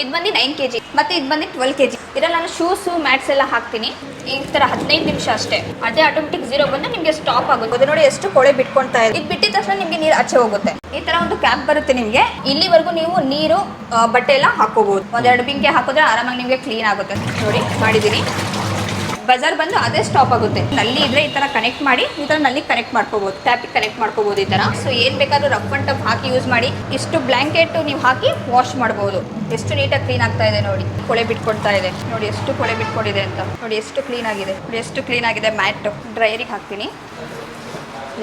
ಇದು ಬಂದು 9 kg ಮತ್ತೆ ಇದು ಬಂದು 12 kg. ಇದರಲ್ಲಿ ನಾನು ಶೂಸು ಮ್ಯಾಟ್ಸ್ ಎಲ್ಲ ಹಾಕ್ತೀನಿ. ಈ ಥರ 15 ನಿಮಿಷ ಅಷ್ಟೇ. ಅದೇ ಆಟೋಮೆಟಿಕ್ 0 ಬಂದು ನಿಮಗೆ ಸ್ಟಾಪ್ ಆಗುತ್ತೆ. ಅದು ನೋಡಿ ಎಷ್ಟು ಕೊಳೆ ಬಿಟ್ಕೊಳ್ತಾ ಇದೆ. ಇದು ಬಿಟ್ಟಿದ ತಕ್ಷಣ ನಿಮಗೆ ನೀರು ಆಚೆ ಹೋಗುತ್ತೆ. ಈ ಥರ ಒಂದು ಕ್ಯಾಪ್ ಬರುತ್ತೆ ನಿಮಗೆ. ಇಲ್ಲಿವರೆಗೂ ನೀವು ನೀರು ಬಟ್ಟೆ ಎಲ್ಲ ಹಾಕೋಬಹುದು. ಒಂದೆರಡು ಬಿಂಕೆ ಹಾಕಿದ್ರೆ ಆರಾಮಾಗಿ ನಿಮಗೆ ಕ್ಲೀನ್ ಆಗುತ್ತೆ. ನೋಡಿ ಮಾಡಿದ್ದೀನಿ. ಬಜಾರ್ ಬಂದು ಅದೇ ಸ್ಟಾಪ್ ಆಗುತ್ತೆ. ನಲ್ಲಿ ಇದ್ರೆ ಈ ತರ ಕನೆಕ್ಟ್ ಮಾಡಿ ಈ ತರ ನಲ್ಲಿ ಕನೆಕ್ಟ್ ಮಾಡ್ಕೋಬಹುದು, ಟ್ಯಾಪಿಗೆ ಕನೆಕ್ಟ್ ಮಾಡ್ಕೋಬಹುದು ಈ ತರ. ಸೊ ಏನ್ ಬೇಕಾದ್ರೂ ರಫ್ ಅಂಡ್ ಟಫ್ ಹಾಕಿ ಯೂಸ್ ಮಾಡಿ. ಇಷ್ಟು ಬ್ಲಾಂಕೆಟ್ ನೀವು ಹಾಕಿ ವಾಶ್ ಮಾಡಬಹುದು. ಎಷ್ಟು ನೀಟಾಗಿ ಕ್ಲೀನ್ ಆಗ್ತಾ ಇದೆ ನೋಡಿ. ಕೊಳೆ ಬಿಟ್ಕೊಳ್ತಾ ಇದೆ ನೋಡಿ, ಎಷ್ಟು ಕೊಳೆ ಬಿಟ್ಕೊಂಡಿದೆ ಅಂತ ನೋಡಿ. ಎಷ್ಟು ಕ್ಲೀನ್ ಆಗಿದೆ ನೋಡಿ, ಎಷ್ಟು ಕ್ಲೀನ್ ಆಗಿದೆ. ಮ್ಯಾಟ್ ಡ್ರೈಯರಿಗೆ ಹಾಕ್ತೀನಿ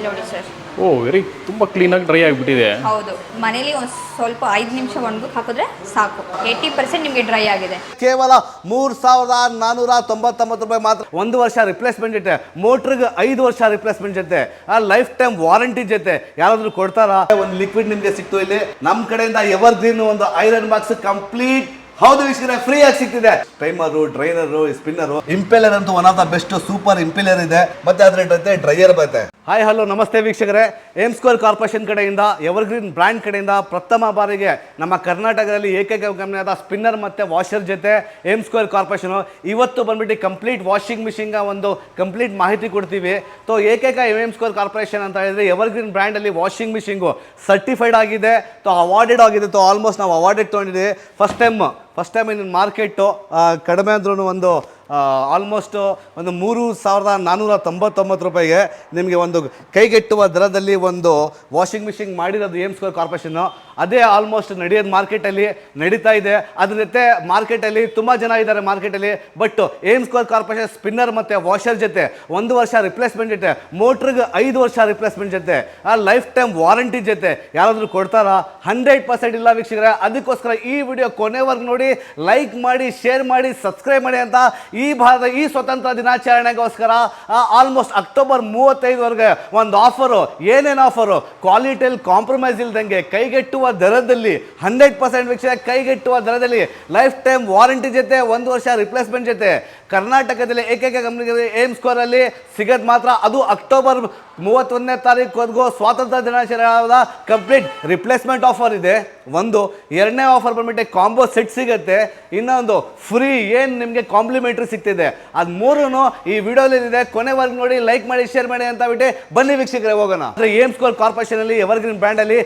ನೋಡಿ ಸರ್. ಓ ವೆರಿ ತುಂಬ ಕ್ಲೀನಾಗಿ ಡ್ರೈ ಆಗಿಬಿಟ್ಟಿದೆ. ಹೌದು, ಮನೇಲಿ ಒಂದು ಸ್ವಲ್ಪ 5 ನಿಮಿಷ ಒಣಗಕ್ಕೆ ಹಾಕಿದ್ರೆ ಸಾಕು. 80% ನಿಮಗೆ ಡ್ರೈ ಆಗಿದೆ. ಕೇವಲ 3499 ರೂಪಾಯಿ ಮಾತ್ರ. 1 ವರ್ಷ ರಿಪ್ಲೇಸ್ಮೆಂಟ್ ಜೊತೆ, ಮೋಟ್ರಿಗೆ 5 ವರ್ಷ ರಿಪ್ಲೇಸ್ಮೆಂಟ್ ಜೊತೆ, ಲೈಫ್ ಟೈಮ್ ವಾರಂಟಿ ಜೊತೆ ಯಾರಾದ್ರೂ ಕೊಡ್ತಾರಾ? ಒಂದು ಲಿಕ್ವಿಡ್ ನಿಮಗೆ ಸಿಕ್ತು ಇಲ್ಲಿ ನಮ್ಮ ಕಡೆಯಿಂದ. ಎವರ್ ಗ್ರೀನ್ ಒಂದು ಐರನ್ ಬಾಕ್ಸ್ ಕಂಪ್ಲೀಟ್ ಹೌದು ವೀಕ್ಷಕರೇ, ಫ್ರೀ ಆಗಿ ಸಿಗ್ತಿದೆ. ಟೈಮರು, ಡ್ರೈನರು, ಸ್ಪಿನ್ನರು, ಇಂಪೆಲರ್ ಅಂತೂ one of the best super impeller ಇದೆ. ಮತ್ತೆ ಅದ್ರ ಜೊತೆ ಡ್ರೈಯರ್ ಬರುತ್ತೆ. ಹಾಯ್ ಹಲೋ ನಮಸ್ತೆ ವೀಕ್ಷಕರೇ. ಏಮ್ ಸ್ಕ್ವೇರ್ ಕಾರ್ಪೊರೇಷನ್ ಕಡೆಯಿಂದ, ಎವರ್ಗ್ರೀನ್ ಬ್ರ್ಯಾಂಡ್ ಕಡೆಯಿಂದ ಪ್ರಥಮ ಬಾರಿಗೆ ನಮ್ಮ ಕರ್ನಾಟಕದಲ್ಲಿ ಏಕೈಕ ಕಂಪನಿಯಾದ ಸ್ಪಿನ್ನರ್ ಮತ್ತು ವಾಷರ್ ಜೊತೆ ಏಮ್ ಸ್ಕ್ವೇರ್ ಕಾರ್ಪೊರೇಷನು ಇವತ್ತು ಬಂದ್ಬಿಟ್ಟು ಕಂಪ್ಲೀಟ್ ವಾಷಿಂಗ್ ಮಿಷಿನ್ಗೆ ಒಂದು ಕಂಪ್ಲೀಟ್ ಮಾಹಿತಿ ಕೊಡ್ತೀವಿ. ಸೊ ಏಕೈಕ ಏಮ್ ಸ್ಕ್ವೇರ್ ಕಾರ್ಪೊರೇಷನ್ ಅಂತ ಹೇಳಿದ್ರೆ ಎವರ್ಗ್ರೀನ್ ಬ್ರ್ಯಾಂಡಲ್ಲಿ ವಾಷಿಂಗ್ ಮಿಷಿನ್ಗು ಸರ್ಟಿಫೈಡ್ ಆಗಿದೆ. ಸೊ ಅವಾರ್ಡೆಡ್ ಆಗಿದೆ. ಸೊ ಆಲ್ಮೋಸ್ಟ್ ನಾವು ಅವಾರ್ಡೆಡ್ ತೊಗೊಂಡಿದ್ದೀವಿ. ಫಸ್ಟ್ ಟೈಮ್ ಇನ್ನು ಮಾರ್ಕೆಟು ಕಡಿಮೆ ಅಂದ್ರೂ ಒಂದು ಆಲ್ಮೋಸ್ಟ್ ಒಂದು 3499 ರೂಪಾಯಿಗೆ ನಿಮಗೆ ಒಂದು ಕೈಗೆಟ್ಟುವ ದರದಲ್ಲಿ ಒಂದು ವಾಷಿಂಗ್ ಮಿಷಿನ್ ಮಾಡಿರೋದು ಏಮ್ ಸ್ಕ್ವೇರ್ ಕಾರ್ಪೊರೇಷನ್ನು. ಅದೇ ಆಲ್ಮೋಸ್ಟ್ ನಡೆಯೋದು ಮಾರ್ಕೆಟಲ್ಲಿ ನಡೀತಾ ಇದೆ. ಅದ್ರ ಜೊತೆ ಮಾರ್ಕೆಟಲ್ಲಿ ತುಂಬ ಜನ ಇದ್ದಾರೆ ಮಾರ್ಕೆಟಲ್ಲಿ. But aim square Corporation spinner ಮತ್ತು ವಾಷರ್ ಜೊತೆ 1 ವರ್ಷ ರಿಪ್ಲೇಸ್ಮೆಂಟ್ ಜೊತೆ, ಮೋಟ್ರಿಗೆ 5 ವರ್ಷ ರಿಪ್ಲೇಸ್ಮೆಂಟ್ ಜೊತೆ, ಲೈಫ್ ಟೈಮ್ ವಾರಂಟಿ ಜೊತೆ ಯಾರಾದರೂ ಕೊಡ್ತಾರಾ? 100% ಇಲ್ಲ ವೀಕ್ಷಕರೇ. ಅದಕ್ಕೋಸ್ಕರ ಈ ವಿಡಿಯೋ ಕೊನೆವರೆಗೂ ನೋಡಿ, ಲೈಕ್ ಮಾಡಿ, ಶೇರ್ ಮಾಡಿ, ಸಬ್ಸ್ಕ್ರೈಬ್ ಮಾಡಿ ಅಂತ ಈ ಭಾರತ ಈ ಸ್ವತಂತ್ರ ದಿನಾಚರಣೆಗೋಸ್ಕರ ಆಲ್ಮೋಸ್ಟ್ ಅಕ್ಟೋಬರ್ 35ವರೆಗೆ ಒಂದು ಆಫರು. ಏನೇನು ಆಫರು? ಕ್ವಾಲಿಟಿಯಲ್ಲಿ ಕಾಂಪ್ರಮೈಸ್ ಇಲ್ದಂಗೆ ಕೈಗೆಟ್ಟುವ ದರದಲ್ಲಿ 100% ವೀಕ್ಷಕ ಕೈಗೆಟ್ಟುವ ದರದಲ್ಲಿ ಲೈಫ್ ಟೈಮ್ ವಾರಂಟಿ ಜೊತೆ 1 ವರ್ಷ ರಿಪ್ಲೇಸ್ಮೆಂಟ್ ಜೊತೆ ಕರ್ನಾಟಕದಲ್ಲಿ ಏಕೈಕ ಕಂಪನಿಗೆ ಏಮ್ ಸ್ಕ್ವೇರ್ ಅಲ್ಲಿ ಸಿಗೋದು ಮಾತ್ರ. ಅದು ಅಕ್ಟೋಬರ್ 31ನೇ ತಾರೀಕುವರೆಗೂ ಸ್ವಾತಂತ್ರ್ಯ ದಿನಾಚರಣೆ ಕಂಪ್ಲೀಟ್ ರಿಪ್ಲೇಸ್ಮೆಂಟ್ ಆಫರ್ ಇದೆ. ಒಂದು ಎರಡನೇ ಆಫರ್ ಬಂದ್ಬಿಟ್ಟು ಕಾಂಬೋ ಸೆಟ್ ಸಿಗುತ್ತೆ. ಇನ್ನೊಂದು ಫ್ರೀ ಏನು ನಿಮಗೆ ಕಾಂಪ್ಲಿಮೆಂಟ್ರಿ ಸಿಗ್ತಿದೆ. ಅದು ಮೂರೂ ಈ ವಿಡಿಯೋಲಿ ಇದೆ. ಕೊನೆವರೆಗೂ ನೋಡಿ, ಲೈಕ್ ಮಾಡಿ, ಶೇರ್ ಮಾಡಿ ಅಂತ ಬಿಟ್ಟು ಬನ್ನಿ ವೀಕ್ಷಕರೇ ಹೋಗೋಣ. ಏಮ್ ಸ್ಕ್ವೇರ್ ಕಾರ್ಪೊರೇಷನ್ ಅಲ್ಲಿ ಎವರ್ಗ್ರೀನ್ ಬ್ರ್ಯಾಂಡ್ ಅಲ್ಲಿ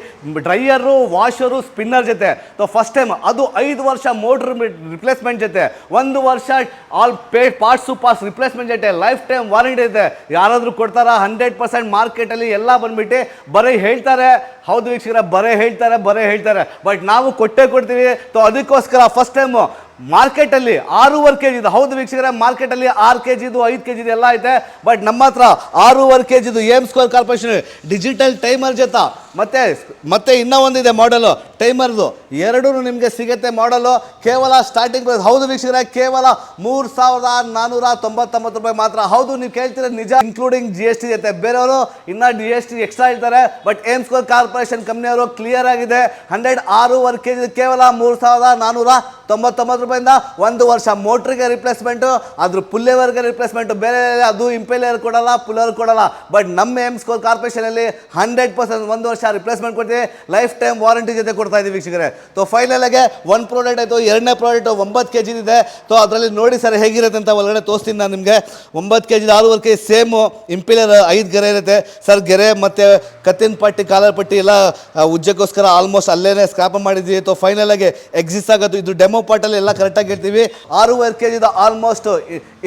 ಡ್ರೈಯರು, ವಾಷರು, ಸ್ಪಿನ್ನರ್ ಜೊತೆ ಫಸ್ಟ್ ಟೈಮ್ ಅದು 5 ವರ್ಷ ಮೋಟರ್ ರಿಪ್ಲೇಸ್ಮೆಂಟ್ ಜೊತೆ, 1 ವರ್ಷ ಆಲ್ ಪಾರ್ಟ್ಸ್ ರಿಪ್ಲೇಸ್ಮೆಂಟ್ ಜೊತೆ, ಲೈಫ್ ಟೈಮ್ ವಾರಂಟಿ ಇದೆ. ಯಾರಾದರೂ ಕೊಡ್ತಾರಾ? 100% ಮಾರ್ಕೆಟಲ್ಲಿ ಎಲ್ಲ ಬಂದ್ಬಿಟ್ಟು ಬರೀ ಹೇಳ್ತಾರೆ. ಹೌದು ವೀಕ್ಷಕರ, ಬರೇ ಹೇಳ್ತಾರೆ. ಬಟ್ ನಾವು ಕೊಟ್ಟೇ ಕೊಡ್ತೀವಿ. ಸೊ ಅದಕ್ಕೋಸ್ಕರ ಫಸ್ಟ್ ಟೈಮು ಮಾರ್ಕೆಟಲ್ಲಿ 6.5 kg ಇದು. ಹೌದು ವೀಕ್ಷಕರೇ, ಮಾರ್ಕೆಟಲ್ಲಿ 6 kg, 5 kg ಎಲ್ಲ ಐತೆ. ಬಟ್ ನಮ್ಮ ಹತ್ರ 6.5 kg Aim square Corporation digital timer ಜೊತೆ ಮತ್ತೆ ಇನ್ನೂ ಒಂದಿದೆ ಮಾಡಲು ಟೈಮರ್ದು. ಎರಡೂ ನಿಮಗೆ ಸಿಗುತ್ತೆ ಮಾಡಲು. ಕೇವಲ ಸ್ಟಾರ್ಟಿಂಗ್ ಪ್ರೈಸ್ ಹೌದು ವೀಕ್ಷಕರೇ, ಕೇವಲ 3499 ರೂಪಾಯಿ ಮಾತ್ರ. ಹೌದು, ನೀವು ಕೇಳ್ತೀರ ನಿಜ, ಇನ್ಕ್ಲೂಡಿಂಗ್ GST ಜೊತೆ. ಬೇರೆಯವರು ಇನ್ನೂ GST ಎಕ್ಸ್ಟ್ರಾ ಹೇಳ್ತಾರೆ. ಬಟ್ ಏಮ್ ಸ್ಕ್ವೇರ್ ಕಾರ್ಪೊರೇಷನ್ ಕಂಪ್ನಿಯವರು ಕ್ಲಿಯರ್ ಆಗಿದೆ. 6.5 kg ಕೇವಲ 3499 ರೂಪಾಯಿಂದ 1 ವರ್ಷ ಮೋಟ್ರಿಗೆ ರಿಪ್ಲೇಸ್ಮೆಂಟು, ಅದ್ರ ಪುಲ್ಲೆವರ್ಗೆ ರಿಪ್ಲೇಸ್ಮೆಂಟು. ಬೇರೆ ಅದು ಇಂಪೆಲಿಯರ್ ಕೊಡಲ್ಲ, ಪುಲ್ಲರ್ ಕೊಡಲ್ಲ. ಬಟ್ ನಮ್ಮ ಏಮ್ ಸ್ಕ್ವೇರ್ ಕಾರ್ಪೊರೇಷನಲ್ಲಿ 100% 1 ವರ್ಷ ರಿಪ್ಲೇಸ್ಮೆಂಟ್ ಕೊಡ್ತೀವಿ. ಲೈಫ್ ಟೈಮ್ ವಾರಂಟಿ ಜೊತೆ ಕೊಡ್ತಾ ಇದ್ದೀವಿ ವೀಕ್ಷಕರೇ. ಸೊ ಫೈನಲ್ ಆಗಿ 1 ಪ್ರಾಡಕ್ಟ್ ಆಯಿತು. ಎರಡನೇ ಪ್ರಾಡಕ್ಟ್ 9 kg ಇದೆ. ಸೊ ಅದರಲ್ಲಿ ನೋಡಿ ಸರ್ ಹೇಗಿರುತ್ತೆ ಅಂತ ಒಳಗಡೆ ತೋರಿಸ್ತೀನಿ ನಾನು ನಿಮಗೆ. 9 kg 6.5 kg ಸೇಮು ಇಂಪೆಲಿಯರ್ 5 ಗೆರೆ ಇರುತ್ತೆ ಸರ್. ಗೆರೆ ಮತ್ತು ಕತ್ತಿನ ಪಟ್ಟಿ, ಕಾಲರ್ ಪಟ್ಟಿ ಎಲ್ಲ ಉಜ್ಜಕ್ಕೋಸ್ಕರ ಆಲ್ಮೋಸ್ಟ್ ಅಲ್ಲೇನೆ ಸ್ಕ್ರಾಪ್ ಮಾಡಿದ್ವಿ. ಸೊ ಫೈನಲ್ ಆಗಿ ಎಕ್ಸಿಸ್ಟ್ ಆಗೋದು. ಇದು ಡೆಮೋ ಪಾರ್ಟಲ್ಲಿ ಎಲ್ಲ ಕರೆಕ್ಟಾಗಿ ಇರ್ತೀವಿ. 6.5 kg almost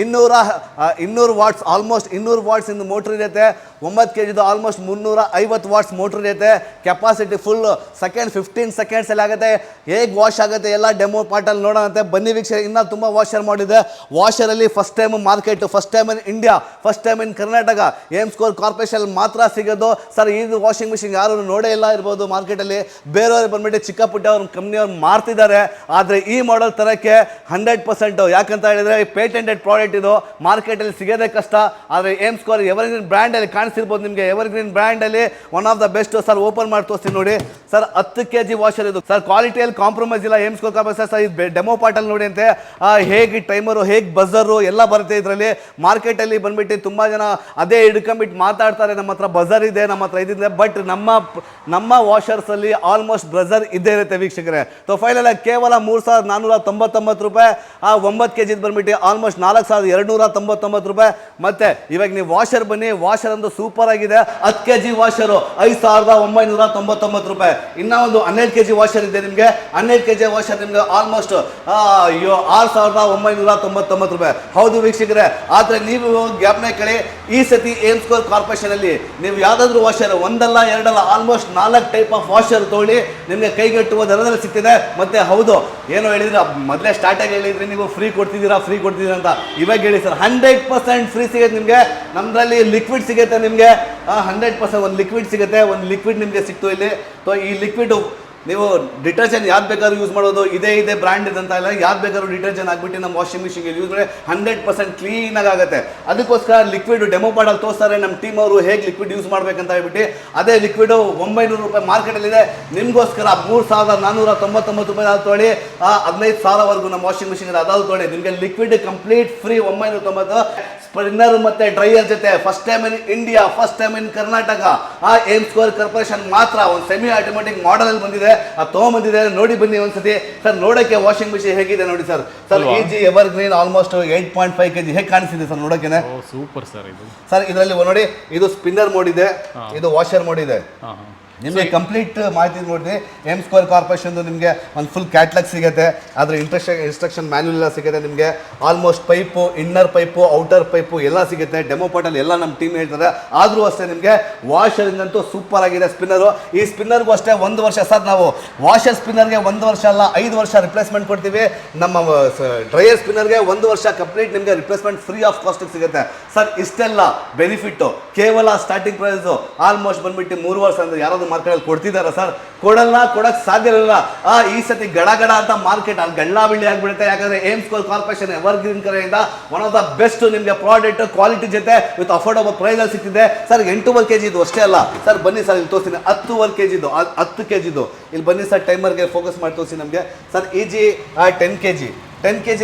200 watts, almost 200 watts ಇಂದು ಮೋಟ್ರ್ ಇರುತ್ತೆ. 9 kg ಆಲ್ಮೋಸ್ಟ್ 350 ವಾಟ್ಸ್ ಮೋಟ್ರ್ ಇರುತ್ತೆ. ಕೆಪಾಸಿಟಿ ಫುಲ್ ಸೆಕೆಂಡ್ 15 ಸೆಕೆಂಡ್ಸ್ ಎಲ್ಲ ಆಗುತ್ತೆ. ಹೇಗೆ ವಾಶ್ ಆಗುತ್ತೆ ಎಲ್ಲ ಡೆಮೋ ಪಾರ್ಟಲ್ಲಿ ನೋಡೋಣಂತೆ ಬನ್ನಿ ವೀಕ್ಷಕ. ಇನ್ನೂ ತುಂಬ ವಾಷರ್ ಮಾಡಿದೆ. ವಾಷರಲ್ಲಿ first time market, first time in India, first time in Karnataka M square corporation ಮಾತ್ರ ಸಿಗೋದು ಸರ್. ಇದು ವಾಷಿಂಗ್ ಮಿಷಿನ್ ಯಾರು ನೋಡೇ ಇಲ್ಲ ಇರ್ಬೋದು ಮಾರ್ಕೆಟಲ್ಲಿ. ಬೇರೆಯವ್ರು ಬಂದ್ಬಿಟ್ಟು ಚಿಕ್ಕ ಪುಟ್ಟ ಅವ್ರ ಕಂಪ್ನಿಯವ್ರು ಮಾರ್ತಿದ್ದಾರೆ. ಆದರೆ ಈ ಮಾಡೆಲ್ ತರಕ್ಕೆ 100%, ಯಾಕಂತ ಹೇಳಿದ್ರೆ ಪೇಟೆಂಟೆಡ್ ಪ್ರಾಡಕ್ಟ್ ಇದು. ಮಾರ್ಕೆಟಲ್ಲಿ ಸಿಗೋದೇ ಕಷ್ಟ. ಆದರೆ ಏಮ್ ಸ್ಕ್ವೇರ್ ಎವರ್ಗ್ರೀನ್ ಬ್ರ್ಯಾಂಡಲ್ಲಿ ಕಾಣಿಸಿರ್ಬೋದು ನಿಮಗೆ ಎವರ್ಗ್ರೀನ್ ಬ್ರ್ಯಾಂಡ್ ಅಲ್ಲಿ one of the best sir. Open ಮಾಡಿ ತೋರಿಸ್ತೀನಿ ನೋಡಿ ಸರ್. 10 kg ವಾಷರ್ ಇದು ಸರ್. ಕ್ವಾಲಿಟಿಯಲ್ಲಿ ಕಾಂಪ್ರಮೈಸ್ ಇಲ್ಲ. ಏಮ್ ಸ್ಕೋರ್ ಸರ್ ಇದು ಡೆಮೋ ಪಾರ್ಟಲ್ಲಿ ನೋಡಿ ಅಂತೆ ಹೇಗೆ ಟೈಮರು ಹೇಗೆ ಬಜರು ಎಲ್ಲ ಬರುತ್ತೆ ಇದರಲ್ಲಿ. ಮಾರ್ಕೆಟಲ್ಲಿ ಬಂದ್ಬಿಟ್ಟು ತುಂಬ ಜನ ಅದೇ ಹಿಡ್ಕೊಂಬಿಟ್ಟು ಮಾತಾಡ್ತಾರೆ, ನಮ್ಮ ಹತ್ರ ಬಜರ್ ಇದೆ, ನಮ್ಮ ಹತ್ರ ಇದಿದೆ. ಬಟ್ ನಮ್ಮ ವಾಷರ್ಸಲ್ಲಿ ಆಲ್ಮೋಸ್ಟ್ ಬಜರ್ ಇದ್ದೇ ಇರುತ್ತೆ ವೀಕ್ಷಕರೇ. ಸೊ ಫೈನಲ್ ಕೇವಲ 3,499 ರೂಪಾಯಿ. 9 kg ಬಂದ್ಬಿಟ್ಟು ಆಲ್ಮೋಸ್ಟ್ 4,299 ರೂಪಾಯಿ. ಮತ್ತೆ ಇವಾಗ ನೀವು ವಾಷರ್ ಬನ್ನಿ, ವಾಷರ್ ಒಂದು ಸೂಪರ್ ಆಗಿದೆ. 10 kg ವಾಷರು 5,999 ರೂಪಾಯಿ. ಇನ್ನ ಒಂದು 12 kg ವಾಷರ್ ಇದೆ ನಿಮಗೆ. 12 kg ವಾಷರ್ ನಿಮ್ಗೆ ಆಲ್ಮೋಸ್ಟ್ 6,999 ರೂಪಾಯಿ. ಹೌದು ವೀಕ್ಷಕರೇ, ಆದ್ರೆ ನೀವು ಜ್ಞಾಪನೆ ಕೇಳಿ, ಈ ಸತಿ ಏಮ್ ಸ್ಕೋರ್ ಕಾರ್ಪೊರೇಷನ್ ಅಲ್ಲಿ ನೀವು ಯಾವ್ದಾದ್ರು ವಾಷರ್ ಒಂದಲ್ಲ ಎರಡಲ್ಲ ಆಲ್ಮೋಸ್ಟ್ 4 ಟೈಪ್ ಆಫ್ ವಾಷರ್ ತಗೊಳ್ಳಿ, ನಿಮಗೆ ಕೈಗೆಟ್ಟುವ ದರದಲ್ಲಿ ಸಿಗ್ತಿದೆ. ಮತ್ತೆ ಹೌದು, ಏನೋ ಹೇಳಿದ್ರೆ ಮೊದಲೇ ಸ್ಟಾರ್ಟ್ ಆಗಿ ಹೇಳಿದ್ರಿ ನೀವು ಫ್ರೀ ಕೊಡ್ತಿದ್ದೀರಾ ಅಂತ. ಇವಾಗ ಹೇಳಿ ಸರ್, 100% ಫ್ರೀ ಸಿಗುತ್ತೆ ನಿಮಗೆ. ನಮ್ದ್ರಲ್ಲಿ ಲಿಕ್ವಿಡ್ ಸಿಗುತ್ತೆ ನಿಮಗೆ 100%. ಒಂದು ಲಿಕ್ವಿಡ್ ಸಿಗುತ್ತೆ, ಒಂದು ಲಿಕ್ವಿಡ್ ನಿಮಗೆ ಸಿಕ್ತು ಇಲ್ಲಿ. ಸೊ ಈ ಲಿಕ್ವಿಡ್ ನೀವು ಡಿಟರ್ಜೆಂಟ್ ಯಾವ್ದು ಬೇಕಾದ್ರೂ ಯೂಸ್ ಮಾಡೋದು, ಇದೇ ಬ್ರ್ಯಾಂಡ್ ಅಂತ ಇಲ್ಲ, ಯಾವ್ದು ಬೇಕಾದ್ರೂ ಡಿಟರ್ಜೆಂಟ್ ಹಾಕ್ಬಿಟ್ಟು ನಮ್ಮ ವಾಷಿಂಗ್ ಮಿಷಿನ್ಗೆ ಯೂಸ್ ಮಾಡಿ 100% ಕ್ಲೀನಾಗಿ ಆಗುತ್ತೆ. ಅದಕ್ಕೋಸ್ಕರ ಲಿಕ್ವಿಡ್ ಡೆಮೋ ಪಾಡಲ್ಲಿ ತೋರಿಸ್ತಾರೆ ನಮ್ಮ ಟೀಮ್ ಅವರು ಹೇಗೆ ಲಿಕ್ವಿಡ್ ಯೂಸ್ ಮಾಡ್ಬೇಕಂತ ಹೇಳ್ಬಿಟ್ಟು. ಅದೇ ಲಿಕ್ವಿಡ್ 900 ರೂಪಾಯಿ ಮಾರ್ಕೆಟಲ್ಲಿದೆ. ನಿಮಗೋಸ್ಕರ 3,499 ರೂಪಾಯಿ ಅದು ತೊಗೊಳ್ಳಿ, 15,000ವರೆಗೂ ನಮ್ಮ ವಾಷಿಂಗ್ ಮಿಷಿನ್ ಅದಾದ್ರು ತೊಗೊಳ್ಳಿ. ನಿಮಗೆ ಲಿಕ್ವಿಡ್ ಕಂಪ್ಲೀಟ್ ಫ್ರೀ 990. ಸ್ಪಿನ್ನರ್ ಮತ್ತೆ ಡ್ರೈಯರ್ ಜೊತೆ first time in India, first time in Karnataka Aim Score Corporation ಮಾತ್ರ ಒಂದು ಸೆಮಿ ಆಟೋಮೆಟಿಕ್ ಮಾಡೆಲ್ ಅಲ್ಲಿ ಬಂದಿದೆ. ತೊಗೊಂಬಂದಿದೆ, ನೋಡಿ ಬನ್ನಿ ಒಂದ್ಸತಿ ಸರ್. ನೋಡಕ್ಕೆ ವಾಷಿಂಗ್ ಮಿಷಿನ್ ಹೇಗಿದೆ ನೋಡಿ sir. Sir EG evergreen almost 8.5 kg ಹೇಗೆ ಕಾಣಿಸ್ತಿದೆ ಸರ್ ನೋಡೋಕೆ. ಸೂಪರ್ ಸರ್ ಇದು. ಸರ್ ಇದರಲ್ಲಿ ನೋಡಿ, ಇದು ಸ್ಪಿನ್ನರ್ ಮೋಡ್ ಇದೆ, ಇದು ವಾಷರ್ ಮೋಡ್ ಇದೆ. ನಿಮಗೆ ಕಂಪ್ಲೀಟ್ ಮಾಹಿತಿ ನೋಡಿದ್ರೆ ಏಮ್ ಸ್ಕೋರ್ ಕಾರ್ಪೊರೇಷನ್ ನಿಮಗೆ ಒಂದು ಫುಲ್ ಕ್ಯಾಟ್ಲಾಗ್ ಸಿಗುತ್ತೆ. ಅದರ ಇನ್ಸ್ಟ್ರಕ್ಷನ್ ಮ್ಯಾನ್ಯುಲ್ ಎಲ್ಲ ಸಿಗುತ್ತೆ ನಿಮಗೆ. Almost pipe, inner pipe, outer pipe ಎಲ್ಲ ಸಿಗುತ್ತೆ. ಡೆಮೋ ಪಾರ್ಟಲ್ಲಿ ಎಲ್ಲ ನಮ್ಮ ಟೀಮ್ ಹೇಳ್ತಾರೆ. ಆದರೂ ಅಷ್ಟೇ ನಿಮಗೆ ವಾಷರಿಂಗಂತೂ ಸೂಪರ್ ಆಗಿದೆ ಸ್ಪಿನ್ನರು. ಈ ಸ್ಪಿನ್ನರ್ಗೂ ಅಷ್ಟೇ 1 ವರ್ಷ ಸರ್, ನಾವು ವಾಷರ್ ಸ್ಪಿನ್ನರ್ಗೆ 1 ವರ್ಷ ಅಲ್ಲ 5 ವರ್ಷ ರಿಪ್ಲೇಸ್ಮೆಂಟ್ ಕೊಡ್ತೀವಿ. ನಮ್ಮ ಡ್ರೈಯರ್ ಸ್ಪಿನ್ನರ್ಗೆ 1 ವರ್ಷ ಕಂಪ್ಲೀಟ್ ನಿಮಗೆ ರಿಪ್ಲೇಸ್ಮೆಂಟ್ ಫ್ರೀ ಆಫ್ ಕಾಸ್ಟಿಗೆ ಸಿಗುತ್ತೆ ಸರ್. ಇಷ್ಟೆಲ್ಲ ಬೆನಿಫಿಟ್ಟು ಕೇವಲ ಸ್ಟಾರ್ಟಿಂಗ್ ಪ್ರೈಸು ಆಲ್ಮೋಸ್ಟ್ ಬಂದ್ಬಿಟ್ಟು 3 ವರ್ಷ ಅಂದರೆ ಯಾರಾದರೂ ಮಾರ್ಕೆಟಲ್ಲಿ ಕೊಡ್ತಿದ್ದಾರಾ ಸರ್? ಕೊಡಕ್ಕೆ ಸಾಧ್ಯ ಇಲ್ಲ. ಈ ಸತಿ ಗಡ ಅಂತ ಮಾರ್ಕೆಟ್ ಅಲ್ಲಿ ಗಳ್ಳ ಬಿಳ್ಳಿ ಆಗ್ಬಿಡುತ್ತೆ. ಯಾಕಂದ್ರೆ ಏಮ್ ಸ್ಕೋರ್ ಕಾರ್ಪೊರೇಷನ್ ಎವರ್ಗ್ರೀನ್ ಕಡೆಯಿಂದ ಒನ್ ಆಫ್ ದ ಬೆಸ್ಟ್ ನಿಮಗೆ ಪ್ರಾಡಕ್ಟ್ ಕ್ವಾಲಿಟಿ ಜೊತೆ ವಿತ್ ಅಫೋರ್ಡಬಲ್ ಪ್ರೈಸ್ ಅಲ್ಲಿ ಸಿಗ್ತಿದೆ ಸರ್. 8 kg ಇದು ಅಷ್ಟೇ ಅಲ್ಲ ಸರ್. ಬನ್ನಿ ಸರ್, ಇಲ್ಲಿ ತೋರಿಸ್ತೀನಿ. 10 kg ಇದು 10 kg ಇದು. ಇಲ್ಲಿ ಬನ್ನಿ ಸರ್, ಟೈಮರ್ಗೆ ಫೋಕಸ್ ಮಾಡಿ ತೋರಿಸಿ ನಮಗೆ ಸರ್. EG 10 kg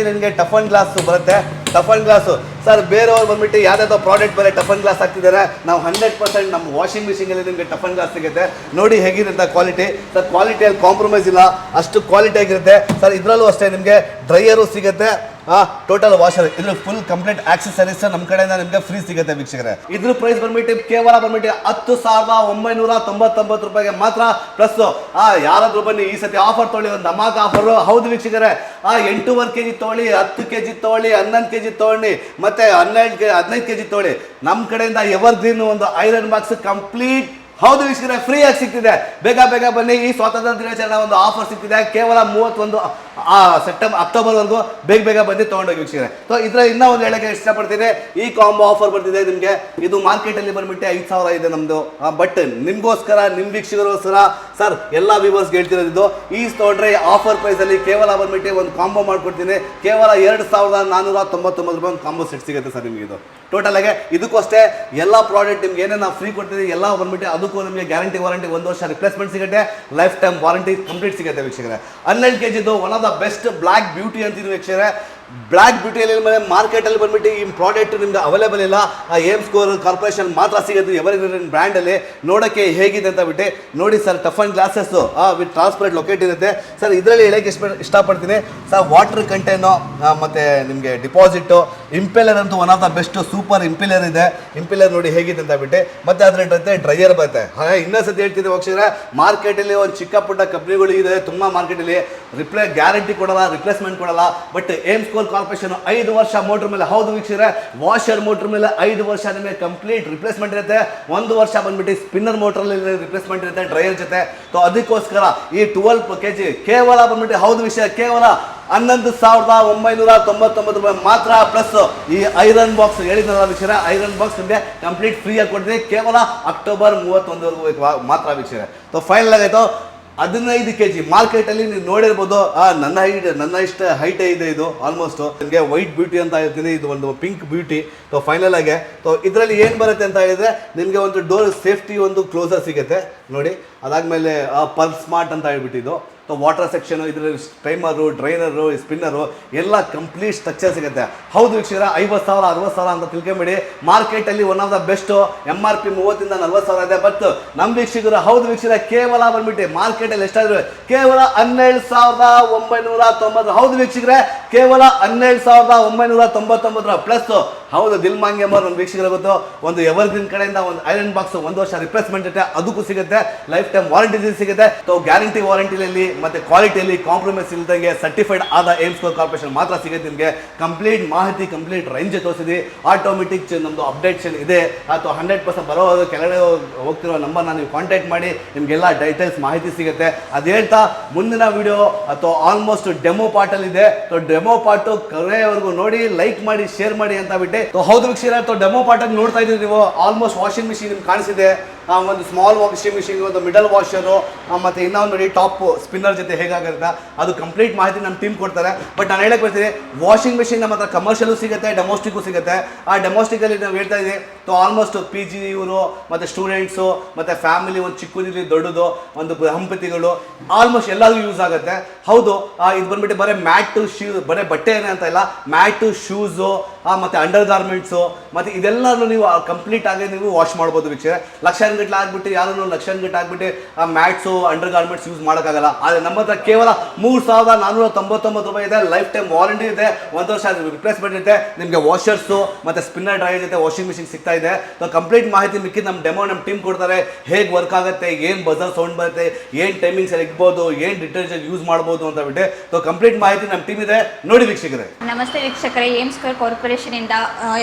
ನಿಮಗೆ ಟಫ್ ಅಂಡ್ ಗ್ಲಾಸ್ ಬರುತ್ತೆ. ಟಫ್ ಅಂಡ್ ಗ್ಲಾಸು ಸರ್, ಬೇರೆಯವ್ರು ಬಂದ್ಬಿಟ್ಟು ಯಾವುದಾದ್ರು ಪ್ರಾಡಕ್ಟ್ ಬೇರೆ ಟಫ್ ಅಂಡ್ ಗ್ಲಾಸ್ ಹಾಕ್ತಿದ್ದಾರೆ. ನಾವು 100% ನಮ್ಮ ವಾಷಿಂಗ್ ಮಿಷಿನಲ್ಲಿ ನಿಮಗೆ ಟಫ್ ಅಂಡ್ ಗ್ಲಾಸ್ ಸಿಗುತ್ತೆ. ನೋಡಿ ಹೇಗಿರುತ್ತೆ ಕ್ವಾಲಿಟಿ ಸರ್. ಕ್ವಾಲಿಟಿಯಲ್ಲಿ ಕಾಂಪ್ರಮೈಸ್ ಇಲ್ಲ, ಅಷ್ಟು ಕ್ವಾಲಿಟಿ ಆಗಿರುತ್ತೆ ಸರ್. ಇದರಲ್ಲೂ ಅಷ್ಟೇ ನಿಮಗೆ ಡ್ರೈಯರು ಸಿಗುತ್ತೆ, ಟೋಟಲ್ ವಾಷರ್, ಇದ್ರ ಫುಲ್ ಕಂಪ್ಲೀಟ್ ಆಕ್ಸೆಸರೀಸ್ ನಮ್ಮ ಕಡೆಯಿಂದ ನಿಮಗೆ ಫ್ರೀ ಸಿಗುತ್ತೆ ವೀಕ್ಷಕರೇ. ಇದ್ರ ಪ್ರೈಸ್ ಬಂದ್ಬಿಟ್ಟು ಕೇವಲ 10,999 ರೂಪಾಯಿಗೆ ಮಾತ್ರ. ಪ್ಲಸ್ ಯಾರಾದ್ರೂ ಬನ್ನಿ ಈ ಸತಿ ಆಫರ್ ತೊಗೊಳ್ಳಿ, ಒಂದು ಧಮಾಕ ಆಫರ್. ಹೌದು ವೀಕ್ಷಕರೇ, 8.5 kg ತೊಗೊಳ್ಳಿ, 10 kg ತೊಗೊಳ್ಳಿ, 11 kg ತೊಗೊಳ್ಳಿ, ಮತ್ತೆ 15 kg ತೊಗೊಳ್ಳಿ. ನಮ್ಮ ಕಡೆಯಿಂದ ಎವರ್ಗ್ರೀನ್ ಒಂದು ಐರನ್ ಬಾಕ್ಸ್ ಕಂಪ್ಲೀಟ್. ಹೌದು ವೀಕ್ಷಕರೇ, ಫ್ರೀ ಆಗಿ ಸಿಗ್ತಿದೆ. ಬೇಗ ಬನ್ನಿ. ಈ ಸ್ವಾತಂತ್ರ್ಯ ದಿನಾಚರಣೆ ಒಂದು ಆಫರ್ ಸಿಗ್ತಿದೆ ಕೇವಲ 31 ಅಕ್ಟೋಬರ್ವರೆಗೂ. ಬೇಗ ಬಂದು ತೊಗೊಂಡೋಗಿ ವೀಕ್ಷಕರೇ. ಸೊ ಇದ್ರ ಇನ್ನೂ ಒಂದು ಹೇಳಕ್ಕೆ ಇಷ್ಟಪಡ್ತೀನಿ, ಈ ಕಾಂಬೋ ಆಫರ್ ಬರ್ತಿದೆ ನಿಮಗೆ. ಇದು ಮಾರ್ಕೆಟಲ್ಲಿ ಬಂದ್ಬಿಟ್ಟು 5,000 ಇದೆ ನಮ್ಮದು. ಬಟ್ ನಿಮಗೋಸ್ಕರ, ನಿಮ್ಮ ವೀಕ್ಷಕರಿಗೋಸ್ಕರ ಸರ್, ಎಲ್ಲ ವ್ಯೂವರ್ಸ್ಗೆ ಹೇಳ್ತಿರೋದು, ಈ ತೊಗೊಂಡ್ರೆ ಆಫರ್ ಪ್ರೈಸಲ್ಲಿ ಕೇವಲ ಬಂದ್ಬಿಟ್ಟು ಒಂದು ಕಾಂಬೋ ಮಾಡ್ಕೊಡ್ತೀನಿ. ಕೇವಲ 2,499 ರೂಪಾಯಿ ಒಂದು ಕಾಂಬೋ ಸೆಟ್ ಸಿಗುತ್ತೆ ಸರ್ ನಿಮಗೆ. ಇದು ಟೋಟಲ್ ಆಗಿ ಇದಕ್ಕೂ ಅಷ್ಟೇ ಎಲ್ಲ ಪ್ರಾಡಕ್ಟ್ ನಿಮ್ಗೆ ಏನೇನು ನಾವು ಫ್ರೀ ಕೊಡ್ತೀವಿ ಎಲ್ಲ ಬಂದ್ಬಿಟ್ಟು ಅದಕ್ಕೂ ನಿಮಗೆ ಗ್ಯಾರಂಟಿ ವಾರಂಟಿ 1 ವರ್ಷ ರಿಪ್ಲೇಸ್ಮೆಂಟ್ ಸಿಗುತ್ತೆ. ಲೈಫ್ ಟೈಮ್ ವಾರಂಟಿ ಕಂಪ್ಲೀಟ್ ಸಿಗುತ್ತೆ ವೀಕ್ಷಕರೇ. 12 kg ಇದು one of the best black beauty ಅಂತಿದ್ವಿ ವೀಕ್ಷಕರೇ. ಬ್ಲ್ಯಾಕ್ ಬ್ಯೂಟಿಯಲ್ಲಿ ಮಾರ್ಕೆಟಲ್ಲಿ ಬಂದ್ಬಿಟ್ಟು ಈ ಪ್ರಾಡಕ್ಟ್ ನಿಮ್ಗೆ ಅವೈಲೇಬಲ್ ಇಲ್ಲ. ಏಮ್ ಸ್ಕೋರ್ ಕಾರ್ಪೊರೇಷನ್ ಮಾತ್ರ ಸಿಗುತ್ತೆ ಎವರ್ಗ್ರೀನ್ ಬ್ರ್ಯಾಂಡಲ್ಲಿ. ನೋಡೋಕ್ಕೆ ಹೇಗಿದೆ ಅಂತ ಬಿಟ್ಟು ನೋಡಿ sir. Tough and glasses with transparent locate ಇರುತ್ತೆ ಸರ್. ಇದರಲ್ಲಿ ಹೇಳಕ್ಕೆ ಇಷ್ಟಪಡ್ತೀನಿ ಸರ್. ವಾಟರ್ ಕಂಟೈನು ಮತ್ತು ನಿಮಗೆ ಡಿಪಾಸಿಟ್ಟು, ಇಂಪೆಲರ್ ಅಂತೂ one of the best super impeller ಇದೆ. ಇಂಪೆಲರ್ ನೋಡಿ ಹೇಗಿದೆ ಅಂತ ಬಿಟ್ಟು. ಮತ್ತು ಅದರ ಜೊತೆ ಡ್ರೈಯರ್ ಬರುತ್ತೆ. ಹಾಗೆ ಇನ್ನೊಂದ್ಸತಿ ಹೇಳ್ತಿದ್ದೆ ವೀಕ್ಷಕರೇ, ಮಾರ್ಕೆಟಲ್ಲಿ ಒಂದು ಚಿಕ್ಕ ಪುಟ್ಟ ಕಂಪ್ನಿಗಳು ಇದೆ ತುಂಬ ಮಾರ್ಕೆಟಲ್ಲಿ. ಗ್ಯಾರಂಟಿ ಕೊಡಲ್ಲ, ರಿಪ್ಲೇಸ್ಮೆಂಟ್ ಕೊಡಲ್ಲ. ಬಟ್ ಏಮ್ ಸ್ಕೋರ್ ಕಾರ್ಪೊರೇಷನ್ 5 ವರ್ಷ ಮೋಟರ್ ಮೇಲೆ. ಹೌದು ವೀಕ್ಷಕರೇ, ವಾಷರ್ ಮೋಟರ್ ಮೇಲೆ 5 ವರ್ಷ ನಿಮಗೆ ಕಂಪ್ಲೀಟ್ ರಿಪ್ಲೇಸ್ಮೆಂಟ್ ಇರುತ್ತೆ. 1 ವರ್ಷ ಬಂದ್ಬಿಟ್ಟು ಸ್ಪಿನ್ನರ್ ಮೋಟರಲ್ಲಿ ರಿಪ್ಲೇಸ್ಮೆಂಟ್ ಇರುತ್ತೆ ಡ್ರೈಯರ್ ಜೊತೆ. ಸೊ ಅದಕ್ಕೋಸ್ಕರ ಈ 12 kg ಕೇವಲ ಬಂದ್ಬಿಟ್ಟು, ಹೌದು ವಿಷಯ, ಕೇವಲ 11,999 ರೂಪಾಯಿ ಮಾತ್ರ. ಪ್ಲಸ್ ಈ ಐರನ್ ಬಾಕ್ಸ್ ಹೇಳಿದ್ನಲ್ಲ ವೀಕ್ಷಕರೇ, ಐರನ್ ಬಾಕ್ಸ್ ನಿಮಗೆ ಕಂಪ್ಲೀಟ್ ಫ್ರೀ ಆಗಿ ಕೊಡ್ತೀನಿ ಕೇವಲ ಅಕ್ಟೋಬರ್ 31 ಮಾತ್ರ ವೀಕ್ಷಕರೇ. ಸೊ ಫೈನಲ್ ಆಗಾಯ್ತು. 15 kg. ಮಾರ್ಕೆಟಲ್ಲಿ ನೀವು ನೋಡಿರ್ಬೋದು, ನನ್ನ ಇಷ್ಟ ಹೈಟೇ ಇದೆ ಇದು. ಆಲ್ಮೋಸ್ಟ್ ನಿಮಗೆ ವೈಟ್ ಬ್ಯೂಟಿ ಅಂತ ಹೇಳ್ತೀನಿ, ಇದು ಒಂದು ಪಿಂಕ್ ಬ್ಯೂಟಿ. ಸೊ ಫೈನಲ್ ಆಗಿ ಇದರಲ್ಲಿ ಏನು ಬರುತ್ತೆ ಅಂತ ಹೇಳಿದ್ರೆ ನಿಮಗೆ ಒಂದು ಡೋರ್ ಸೇಫ್ಟಿ ಒಂದು ಕ್ಲೋಸರ್ ಸಿಗುತ್ತೆ ನೋಡಿ. ಅದಾದಮೇಲೆ ಪರ್ ಸ್ಮಾರ್ಟ್ ಅಂತ ಹೇಳ್ಬಿಟ್ಟಿದ್ದು. ಸೊ ವಾಟರ್ ಸೆಕ್ಷನು, ಇದರಲ್ಲಿ ಟೈಮರು, ಡ್ರೈನರು, ಸ್ಪಿನ್ನರು ಎಲ್ಲ ಕಂಪ್ಲೀಟ್ ಸ್ಟ್ರಕ್ಚರ್ ಸಿಗುತ್ತೆ. ಹೌದು ವೀಕ್ಷಕರ, 50,000 60,000 ಅಂತ ತಿಳ್ಕೊಂಬೇಡಿ. ಮಾರ್ಕೆಟಲ್ಲಿ one of the best. MRP 30,000 ಇಂದ 40,000 ಇದೆ. ಬಟ್ ನಮ್ಮ ವೀಕ್ಷಕರು, ಹೌದು ವೀಕ್ಷಕರ, ಕೇವಲ ಬಂದ್ಬಿಟ್ಟು ಮಾರ್ಕೆಟಲ್ಲಿ ಎಷ್ಟಾದ್ರು ಕೇವಲ 17,990. ಹೌದು ವೀಕ್ಷಕರೇ, ಕೇವಲ 17,999 ಪ್ಲಸ್. ಹೌದು, ದಿಲ್ ಮಾಂಗಿ ಎಂಬ ಒಂದು ವೀಕ್ಷಕರ ಗೊತ್ತು, ಒಂದು ಎವರ್ಗ್ರೀನ್ ಕಡೆಯಿಂದ ಒಂದು ಐರನ್ ಬಾಕ್ಸ್ 1 ವರ್ಷ ರಿಪ್ಲೇಸ್ಮೆಂಟ್ ಇರುತ್ತೆ, ಅದಕ್ಕೂ ಸಿಗುತ್ತೆ. ಲೈಫ್ ಟೈಮ್ ವಾರಂಟಿ ಸಿಗುತ್ತೆ. ಸೊ ಗ್ಯಾರಂಟಿ ವಾರಂಟಿಯಲ್ಲಿ ಮತ್ತೆ ಕ್ವಾಲಿಟಿಯಲ್ಲಿ ಕಾಂಪ್ರಮೈಸ್ ಇಲ್ದಂಗೆ ಸರ್ಟಿಫೈಡ್ ಆದ ಏಮ್ಸ್ಕೋರ್ ಕಾರ್ಪೊರೇಷನ್ ಮಾತ್ರ ಸಿಗುತ್ತೆ ನಿಮಗೆ. ಕಂಪ್ಲೀಟ್ ಮಾಹಿತಿ, ಕಂಪ್ಲೀಟ್ ರೇಂಜ್ ತೋರಿಸಿದ್ವಿ. ಆಟೋಮೆಟಿಕ್ ನಮ್ಮದು ಅಪ್ಡೇಷನ್ ಇದೆ. ಅಥವಾ 100% ಬರೋ ಕೆಳಗಡೆ ಹೋಗ್ತಿರೋ ನಂಬರ್ನ ನೀವು ಕಾಂಟ್ಯಾಕ್ಟ್ ಮಾಡಿ, ನಿಮಗೆಲ್ಲ ಡೀಟೇಲ್ಸ್ ಮಾಹಿತಿ ಸಿಗುತ್ತೆ. ಅದು ಹೇಳ್ತಾ ಮುಂದಿನ ವಿಡಿಯೋ ಅಥವಾ ಆಲ್ಮೋಸ್ಟ್ ಡೆಮೋ ಪಾರ್ಟಲ್ಲಿ ಇದೆ. ಸೊ ಡೆಮೋ ಪಾರ್ಟು ಕರೆಯವರೆಗೂ ನೋಡಿ, ಲೈಕ್ ಮಾಡಿ, ಶೇರ್ ಮಾಡಿ ಅಂತ ಬಿಟ್ಟು. ಹೌದು ವೀಕ್ಷಕರೇ, ಡೆಮೋ ಪಾರ್ಟಲ್ಲಿ ನೋಡ್ತಾ ಇದ್ದೀವಿ ನೀವು. ಆಲ್ಮೋಸ್ಟ್ ವಾಷಿಂಗ್ ಮಿಷಿನ್ ನಿಮ್ಗೆ ಕಾಣಿಸಿದೆ. ಒಂದು ಸ್ಮಾಲ್ ವಾಷಿಂಗ್ ಮಿಷಿನ್, ಒಂದು ಮಿಡಲ್ ವಾಷರು, ಮತ್ತು ಇನ್ನೊಂದು ನೋಡಿ ಟಾಪ್ ಸ್ಪಿನ್ನರ್ ಜೊತೆ ಹೇಗಾಗುತ್ತೆ ಅದು ಕಂಪ್ಲೀಟ್ ಮಾಹಿತಿ ನಮ್ಮ ಟೀಮ್ ಕೊಡ್ತಾರೆ. ಬಟ್ ನಾನು ಹೇಳಕ್ಕೆ ಬರ್ತೀನಿ, ವಾಷಿಂಗ್ ಮಿಷಿನ್ ನಮ್ಮ ಹತ್ರ ಕಮರ್ಷಿಯಲು ಸಿಗುತ್ತೆ, ಡೆಮೋಸ್ಟಿಕ್ಕು ಸಿಗುತ್ತೆ. ಆ ಡೆಮೋಸ್ಟಿಕಲ್ಲಿ ನಾವು ಹೇಳ್ತಾ ಇದ್ದೀವಿ. ಸೊ ಆಲ್ಮೋಸ್ಟ್ PG ಇವರು ಮತ್ತು ಸ್ಟೂಡೆಂಟ್ಸು ಮತ್ತು ಫ್ಯಾಮಿಲಿ, ಒಂದು ಚಿಕ್ಕದಿರಲಿ ದೊಡ್ಡದು, ಒಂದು ದಂಪತಿಗಳು, ಆಲ್ಮೋಸ್ಟ್ ಎಲ್ಲರಿಗೂ ಯೂಸ್ ಆಗುತ್ತೆ. ಹೌದು, ಇದು ಬಂದ್ಬಿಟ್ಟು ಬರೀ ಮ್ಯಾಟು, ಶೂಸ್, ಬರೀ ಬಟ್ಟೆ ಏನೇ ಅಂತ ಇಲ್ಲ, ಮ್ಯಾಟು, ಶೂಸು ಮತ್ತು ಅಂಡರ್ ಗಾರ್ಮೆಂಟ್ಸು, ಮತ್ತು ಇದೆಲ್ಲನೂ ನೀವು ಕಂಪ್ಲೀಟ್ ಆಗಿ ನೀವು ವಾಶ್ ಮಾಡ್ಬೋದು ವೀಕ್ಷಕರೇ. ಲಕ್ಷಾನುಗಟ್ಟಲೆ ಆಗ್ಬಿಟ್ಟು ಯಾರು ಲಕ್ಷಾನುಗಟ್ಟಲೆ ಆಗ್ಬಿಟ್ಟು ಆ ಮ್ಯಾಟ್ಸು, ಅಂಡರ್ ಗಾರ್ಮೆಂಟ್ಸ್ ಯೂಸ್ ಮಾಡೋಕ್ಕಾಗಲ್ಲ. ಆದರೆ ನಮ್ಮ ಹತ್ರ ಕೇವಲ 3,499 ರೂಪಾಯಿ ಇದೆ. ಲೈಫ್ ಟೈಮ್ ವಾರಂಟಿ ಇದೆ, 1 ವರ್ಷ ರಿಪ್ಲೇಸ್ಮೆಂಟ್ ಇದೆ. ನಿಮಗೆ ವಾಷರ್ಸು ಮತ್ತು ಸ್ಪಿನ್ನರ್ ಡ್ರೈಯರ್ ಜೊತೆ ವಾಷಿಂಗ್ ಮಿಷಿನ್ ಸಿಗ್ತಾ ಇದೆ. ಸೊ ಕಂಪ್ಲೀಟ್ ಮಾಹಿತಿ ಮಿಕ್ಕಿ ನಮ್ಮ ಡೆಮೋ ನಮ್ಮ ಟೀಮ್ ಕೊಡ್ತಾರೆ. ಹೇಗೆ ವರ್ಕ್ ಆಗುತ್ತೆ, ಏನು ಬಜರ್ ಸೌಂಡ್ ಬರುತ್ತೆ, ಏನು ಟೈಮಿಂಗ್ಸ್ ಇಗ್ಬೋದು, ಏನು ಡಿಟರ್ಜೆಂಟ್ ಯೂಸ್ ಮಾಡ್ಬೋದು ಅಂತ ಬಿಟ್ಟು. ಸೊ ಕಂಪ್ಲೀಟ್ ಮಾಹಿತಿ ನಮ್ಮ ಟೀಮ್ ಇದೆ, ನೋಡಿ ವೀಕ್ಷಕರೇ. ನಮಸ್ತೆ ವೀಕ್ಷಕರೇ, ಏಮ್ಸ್ಕೋರ್ ಕಾರ್ಪೊರೇಷನ್ ಇಂದ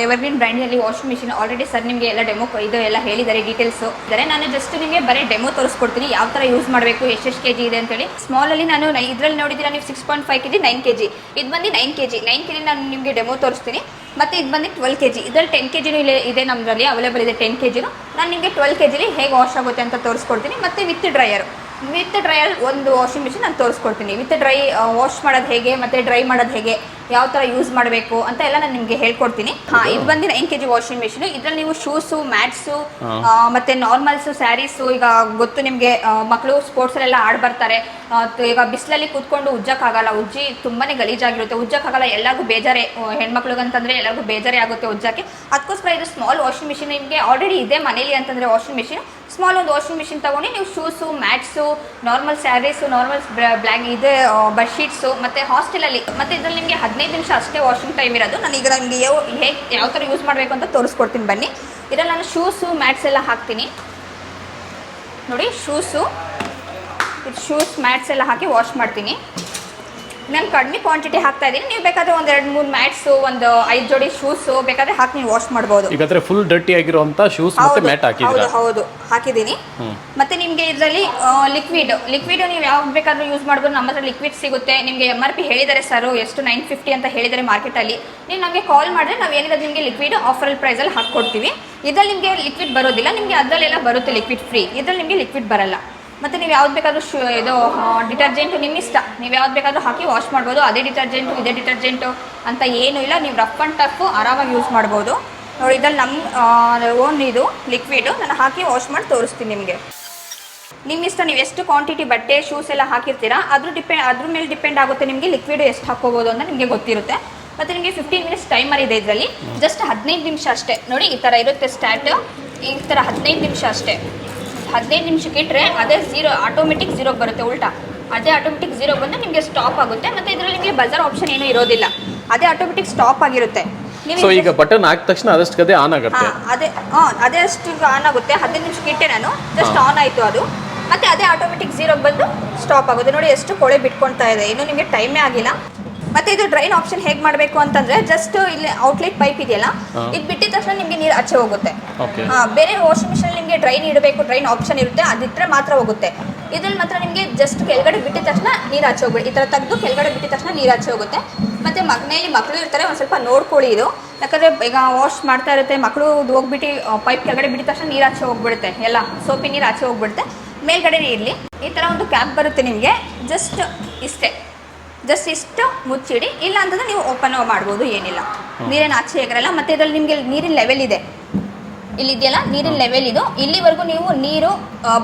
ಎವರ್ಗ್ರೀನ್ ಬ್ರ್ಯಾಂಡಲ್ಲಿ ವಾಷಿಂಗ್ ಮಿಷಿನ್ ಆಲ್ರೆಡಿ ಸರ್ ನಿಮಗೆ ಎಲ್ಲ ಡೆಮೋ ಇದು ಎಲ್ಲ ಹೇಳಿದ್ದಾರೆ, ಡೀಟೇಲ್ಸು ಇದ್ದಾರೆ. ನಾನು ಜಸ್ಟ್ ನಿಮಗೆ ಬರೀ ಡೆಮೋ ತೋರಿಸ್ಕೊಡ್ತೀನಿ, ಯಾವ ಥರ ಯೂಸ್ ಮಾಡಬೇಕು, ಎಷ್ಟು kg ಇದೆ ಅಂತೇಳಿ. ಸ್ಮಾಲಲ್ಲಿ ನಾನು ಇದರಲ್ಲಿ ನೋಡಿದ್ದೀರಾ ನೀವು 6.5 kg, 9 kg. ಇದು ಬಂದು 9 kg ನಾನು ನಿಮಗೆ ಡೆಮೋ ತೋರಿಸ್ತೀನಿ. ಮತ್ತು ಇದು ಬಂದು 12 kg. ಇದರಲ್ಲಿ 10 kg ಇದೆ, ನಮ್ಮದ್ರಲ್ಲಿ ಅವೈಲೇಬಲ್ ಇದೆ 10 kg. ನಾನು ನಿಮಗೆ 12 kg ಹೇಗೆ ವಾಶ್ ಆಗುತ್ತೆ ಅಂತ ತೋರಿಸ್ಕೊಡ್ತೀನಿ. ಮತ್ತು ವಿತ್ ಡ್ರೈಯರ್ ಒಂದು ವಾಷಿಂಗ್ ಮಿಷಿನ್ ನಾನು ತೋರಿಸ್ಕೊಡ್ತೀನಿ. ವಿತ್ ಡ್ರೈ ವಾಶ್ ಮಾಡೋದು ಹೇಗೆ ಮತ್ತು ಡ್ರೈ ಮಾಡೋದು ಹೇಗೆ, ಯಾವ ಥರ ಯೂಸ್ ಮಾಡಬೇಕು ಅಂತ ಎಲ್ಲ ನಾನು ನಿಮಗೆ ಹೇಳ್ಕೊಡ್ತೀನಿ. ಇದು ಬಂದು 9 kg ವಾಷಿಂಗ್ ಮಿಷಿನ್. ಇದರಲ್ಲಿ ನೀವು ಶೂಸು, ಮ್ಯಾಟ್ಸು ಮತ್ತು ನಾರ್ಮಲ್ಸು, ಸ್ಯಾರೀಸು, ಈಗ ಗೊತ್ತು ನಿಮಗೆ ಮಕ್ಕಳು ಸ್ಪೋರ್ಟ್ಸಲ್ಲೆಲ್ಲ ಆಡಿ ಬರ್ತಾರೆ. ಈಗ ಬಿಸಿಲಲ್ಲಿ ಕೂತ್ಕೊಂಡು ಉಜ್ಜಕ್ಕಾಗಲ್ಲ, ಉಜ್ಜಿ ತುಂಬಾ ಗಲೀಜಾಗಿರುತ್ತೆ, ಉಜ್ಜಕ್ಕಾಗಲ್ಲ, ಎಲ್ಲರಿಗೂ ಬೇಜಾರೇ, ಹೆಣ್ಮಕ್ಳಿಗಂತಂದರೆ ಎಲ್ಲರಿಗೂ ಬೇಜಾರೇ ಆಗುತ್ತೆ ಉಜ್ಜಕ್ಕೆ. ಅದಕ್ಕೋಸ್ಕರ ಇದು ಸ್ಮಾಲ್ ವಾಷಿಂಗ್ ಮಿಷಿನ್ ನಿಮಗೆ ಆಲ್ರೆಡಿ ಇದೆ ಮನೇಲಿ ಅಂತಂದರೆ ವಾಷಿಂಗ್ ಮಿಷಿನ್. ಸ್ಮಾಲ್ ಒಂದು ವಾಷಿಂಗ್ ಮಿಷಿನ್ ತೊಗೊಂಡು ನೀವು shoes, mats, normal saris, normal black ಇದೆ, ಬೆಡ್ಶೀಟ್ಸು ಮತ್ತು ಹಾಸ್ಟೆಲಲ್ಲಿ. ಮತ್ತು ಇದರಲ್ಲಿ ನಿಮಗೆ 15 ನಿಮಿಷ ಅಷ್ಟೇ ವಾಷಿಂಗ್ ಟೈಮ್ ಇರೋದು. ನಾನು ಈಗ ನಿಮಗೆ ಹೇಗೆ ಯಾವ ಥರ ಯೂಸ್ ಮಾಡಬೇಕು ಅಂತ ತೋರಿಸ್ಕೊಡ್ತೀನಿ ಬನ್ನಿ. ಇದರಲ್ಲಿ ನಾನು ಶೂಸು, ಮ್ಯಾಟ್ಸ್ ಎಲ್ಲ ಹಾಕ್ತೀನಿ ನೋಡಿ. ಶೂಸು, ಮ್ಯಾಟ್ಸ್ ಎಲ್ಲ ಹಾಕಿ ವಾಶ್ ಮಾಡ್ತೀನಿ. ನಾನು ಕಡಿಮೆ ಕ್ವಾಂಟಿಟಿ ಹಾಕ್ತಾ ಇದ್ದೀನಿ. ನೀವು ಬೇಕಾದರೆ ಒಂದು 2-3 ಮ್ಯಾಟ್ಸು, ಒಂದು 5 ಜೋಡಿ ಶೂಸು ಬೇಕಾದರೆ ಹಾಕಿ ನೀವು ವಾಶ್ ಮಾಡ್ಬೋದು. ಈಗ ಫುಲ್ ಡರ್ಟಿ ಆಗಿರುವಂತ ಶೂಸ್ ಮತ್ತೆ ಮ್ಯಾಟ್ ಹಾಕಿದ್ದೀರಾ? ಹೌದು ಹಾಕಿದ್ದೀನಿ. ಮತ್ತೆ ನಿಮಗೆ ಇದರಲ್ಲಿ ಲಿಕ್ವಿಡ್ ನೀವು ಯಾವಾಗ ಬೇಕಾದ್ರೂ ಯೂಸ್ ಮಾಡ್ಬೋದು. ನಮ್ಮ ಹತ್ರ ಲಿಕ್ವಿಡ್ ಸಿಗುತ್ತೆ. ನಿಮಗೆ MRP ಹೇಳಿದ್ದಾರೆ ಸರ್, ಎಷ್ಟು 950 ಅಂತ ಹೇಳಿದ್ದಾರೆ ಮಾರ್ಕೆಟಲ್ಲಿ. ನೀವು ನಮಗೆ ಕಾಲ್ ಮಾಡಿದ್ರೆ ನಾವು ಏನಿದೆ ನಿಮಗೆ ಲಿಕ್ವಿಡ್ ಆಫರ್ ಪ್ರೈಸಲ್ಲಿ ಹಾಕ್ಕೊಡ್ತೀವಿ. ಇದರಲ್ಲಿ ನಿಮಗೆ ಲಿಕ್ವಿಡ್ ಬರೋದಿಲ್ಲ, ನಿಮಗೆ ಅದರಲ್ಲೆಲ್ಲ ಬರುತ್ತೆ ಲಿಕ್ವಿಡ್ ಫ್ರೀ. ಇದರಲ್ಲಿ ನಿಮಗೆ ಲಿಕ್ವಿಡ್ ಬರಲ್ಲ. ಮತ್ತು ನೀವು ಯಾವ್ದು ಬೇಕಾದರೂ ಇದು ಡಿಟರ್ಜೆಂಟು ನಿಮ್ಮ ಇಷ್ಟ, ನೀವು ಯಾವ್ದು ಬೇಕಾದರೂ ಹಾಕಿ ವಾಶ್ ಮಾಡ್ಬೋದು. ಅದೇ ಡಿಟರ್ಜೆಂಟು ಇದೇ ಡಿಟರ್ಜೆಂಟು ಅಂತ ಏನೂ ಇಲ್ಲ, ನೀವು ರಫ್ ಆ್ಯಂಡ್ ಟಫು ಆರಾಮಾಗಿ ಯೂಸ್ ಮಾಡ್ಬೋದು ನೋಡಿ. ಇದ್ರಲ್ಲಿ ನಮ್ಮ ಓನ್ ಇದು ಲಿಕ್ವಿಡು ನಾನು ಹಾಕಿ ವಾಶ್ ಮಾಡಿ ತೋರಿಸ್ತೀನಿ ನಿಮಗೆ. ನಿಮ್ಮ ಇಷ್ಟ, ನೀವು ಎಷ್ಟು ಕ್ವಾಂಟಿಟಿ ಬಟ್ಟೆ, ಶೂಸ್ ಎಲ್ಲ ಹಾಕಿರ್ತೀರಾ ಅದ್ರ ಮೇಲೆ ಡಿಪೆಂಡ್ ಆಗುತ್ತೆ ನಿಮಗೆ ಲಿಕ್ವಿಡ್ ಎಷ್ಟು ಹಾಕ್ಕೋಬೋದು ಅಂತ ನಿಮಗೆ ಗೊತ್ತಿರುತ್ತೆ. ಮತ್ತು ನಿಮಗೆ 15 ಮಿನಿಟ್ಸ್ ಟೈಮರ್ ಇದೆ ಇದರಲ್ಲಿ. ಜಸ್ಟ್ 15 ನಿಮಿಷ ಅಷ್ಟೇ ನೋಡಿ. ಈ ಥರ ಇರುತ್ತೆ ಸ್ಟಾರ್ಟ್, ಈ ಥರ 15 ನಿಮಿಷ ಅಷ್ಟೇ. 15 ನಿಮಿಷಕ್ಕೆ ಇಟ್ಟರೆ ಅದೇ ಆಟೋಮೆಟಿಕ್ 0 ಬರುತ್ತೆ. ಉಲ್ಟಾ ಅದೇ ಆಟೋಮೆಟಿಕ್ 0 ಬಂದು ನಿಮಗೆ ಸ್ಟಾಪ್ ಆಗುತ್ತೆ. ಮತ್ತು ಇದರಲ್ಲಿ ನಿಮಗೆ ಬಜರ್ ಆಪ್ಷನ್ ಏನೂ ಇರೋದಿಲ್ಲ, ಅದೇ ಆಟೋಮೆಟಿಕ್ ಸ್ಟಾಪ್ ಆಗಿರುತ್ತೆ. ಸೊ ಈಗ ಬಟನ್ ಹಾಕಿದ ತಕ್ಷಣ ಅದಷ್ಟು ಅದೇ ಆನ್ ಆಗುತ್ತೆ. ಅದೇ ಅಷ್ಟು ಆನ್ ಆಗುತ್ತೆ. 15 ನಿಮಿಷಕ್ಕೆ ಇಟ್ಟೆ ನಾನು, ಜಸ್ಟ್ ಆನ್ ಆಯಿತು ಅದು. ಮತ್ತು ಅದೇ ಆಟೋಮೆಟಿಕ್ 0 ಬಂದು ಸ್ಟಾಪ್ ಆಗುತ್ತೆ ನೋಡಿ. ಎಷ್ಟು ಕೊಳೆ ಬಿಟ್ಕೊಳ್ತಾ ಇದೆ, ಇನ್ನೂ ನಿಮಗೆ ಟೈಮೇ ಆಗಿಲ್ಲ. ಮತ್ತು ಇದು ಡ್ರೈನ್ ಆಪ್ಷನ್ ಹೇಗೆ ಮಾಡಬೇಕು ಅಂತಂದರೆ, ಜಸ್ಟ್ ಇಲ್ಲಿ ಔಟ್ಲೆಟ್ ಪೈಪ್ ಇದೆಯಲ್ಲ, ಇದು ಬಿಟ್ಟಿದ ತಕ್ಷಣ ನಿಮಗೆ ನೀರು ಆಚೆ ಹೋಗುತ್ತೆ. ಬೇರೆ ವಾಷಿಂಗ್ ಮಿಷಿನ್ ನಿಮಗೆ ಡ್ರೈನ್ ಇಡಬೇಕು, ಡ್ರೈನ್ ಆಪ್ಷನ್ ಇರುತ್ತೆ, ಅದಿಟ್ಟರೆ ಮಾತ್ರ ಹೋಗುತ್ತೆ. ಇದ್ರಲ್ಲಿ ಮಾತ್ರ ನಿಮಗೆ ಜಸ್ಟ್ ಕೆಳಗಡೆ ಬಿಟ್ಟಿದ ತಕ್ಷಣ ನೀರು ಆಚೆ ಹೋಗ್ಬಿಡಿ. ಈ ಥರ ತೆಗೆದು ಕೆಳಗಡೆ ಬಿಟ್ಟಿದ ತಕ್ಷಣ ನೀರು ಆಚೆ ಹೋಗುತ್ತೆ. ಮತ್ತು ಮನೆಯಲ್ಲಿ ಮಕ್ಕಳು ಇರ್ತಾರೆ, ಒಂದು ಸ್ವಲ್ಪ ನೋಡ್ಕೊಳ್ಳಿ ಇದು. ಯಾಕಂದರೆ ಈಗ ವಾಶ್ ಮಾಡ್ತಾ ಇರುತ್ತೆ, ಮಕ್ಕಳು ಹೋಗ್ಬಿಟ್ಟು ಪೈಪ್ ಕೆಳಗಡೆ ಬಿಟ್ಟಿದ ತಕ್ಷಣ ನೀರು ಆಚೆ ಹೋಗ್ಬಿಡುತ್ತೆ, ಎಲ್ಲ ಸೋಪಿನ ನೀರು ಆಚೆ ಹೋಗ್ಬಿಡುತ್ತೆ. ಮೇಲ್ಗಡೆನೇ ಇರಲಿ. ಈ ಥರ ಒಂದು ಕ್ಯಾಪ್ ಬರುತ್ತೆ ನಿಮಗೆ. ಜಸ್ಟ್ ಇಷ್ಟು ಮುಚ್ಚಿಡಿ. ಇಲ್ಲ ಅಂತಂದರೆ ನೀವು ಓಪನ್ ಮಾಡ್ಬೋದು, ಏನಿಲ್ಲ. ನೀರೇನು ಆಚೆ ಎಗರಲ್ಲ. ಮತ್ತು ಇದರಲ್ಲಿ ನಿಮಗೆ ನೀರಿನ ಲೆವೆಲ್ ಇದೆ, ಇಲ್ಲಿದೆಯಲ್ಲ ನೀರಿನ ಲೆವೆಲ್ ಇದು. ಇಲ್ಲಿವರೆಗೂ ನೀವು ನೀರು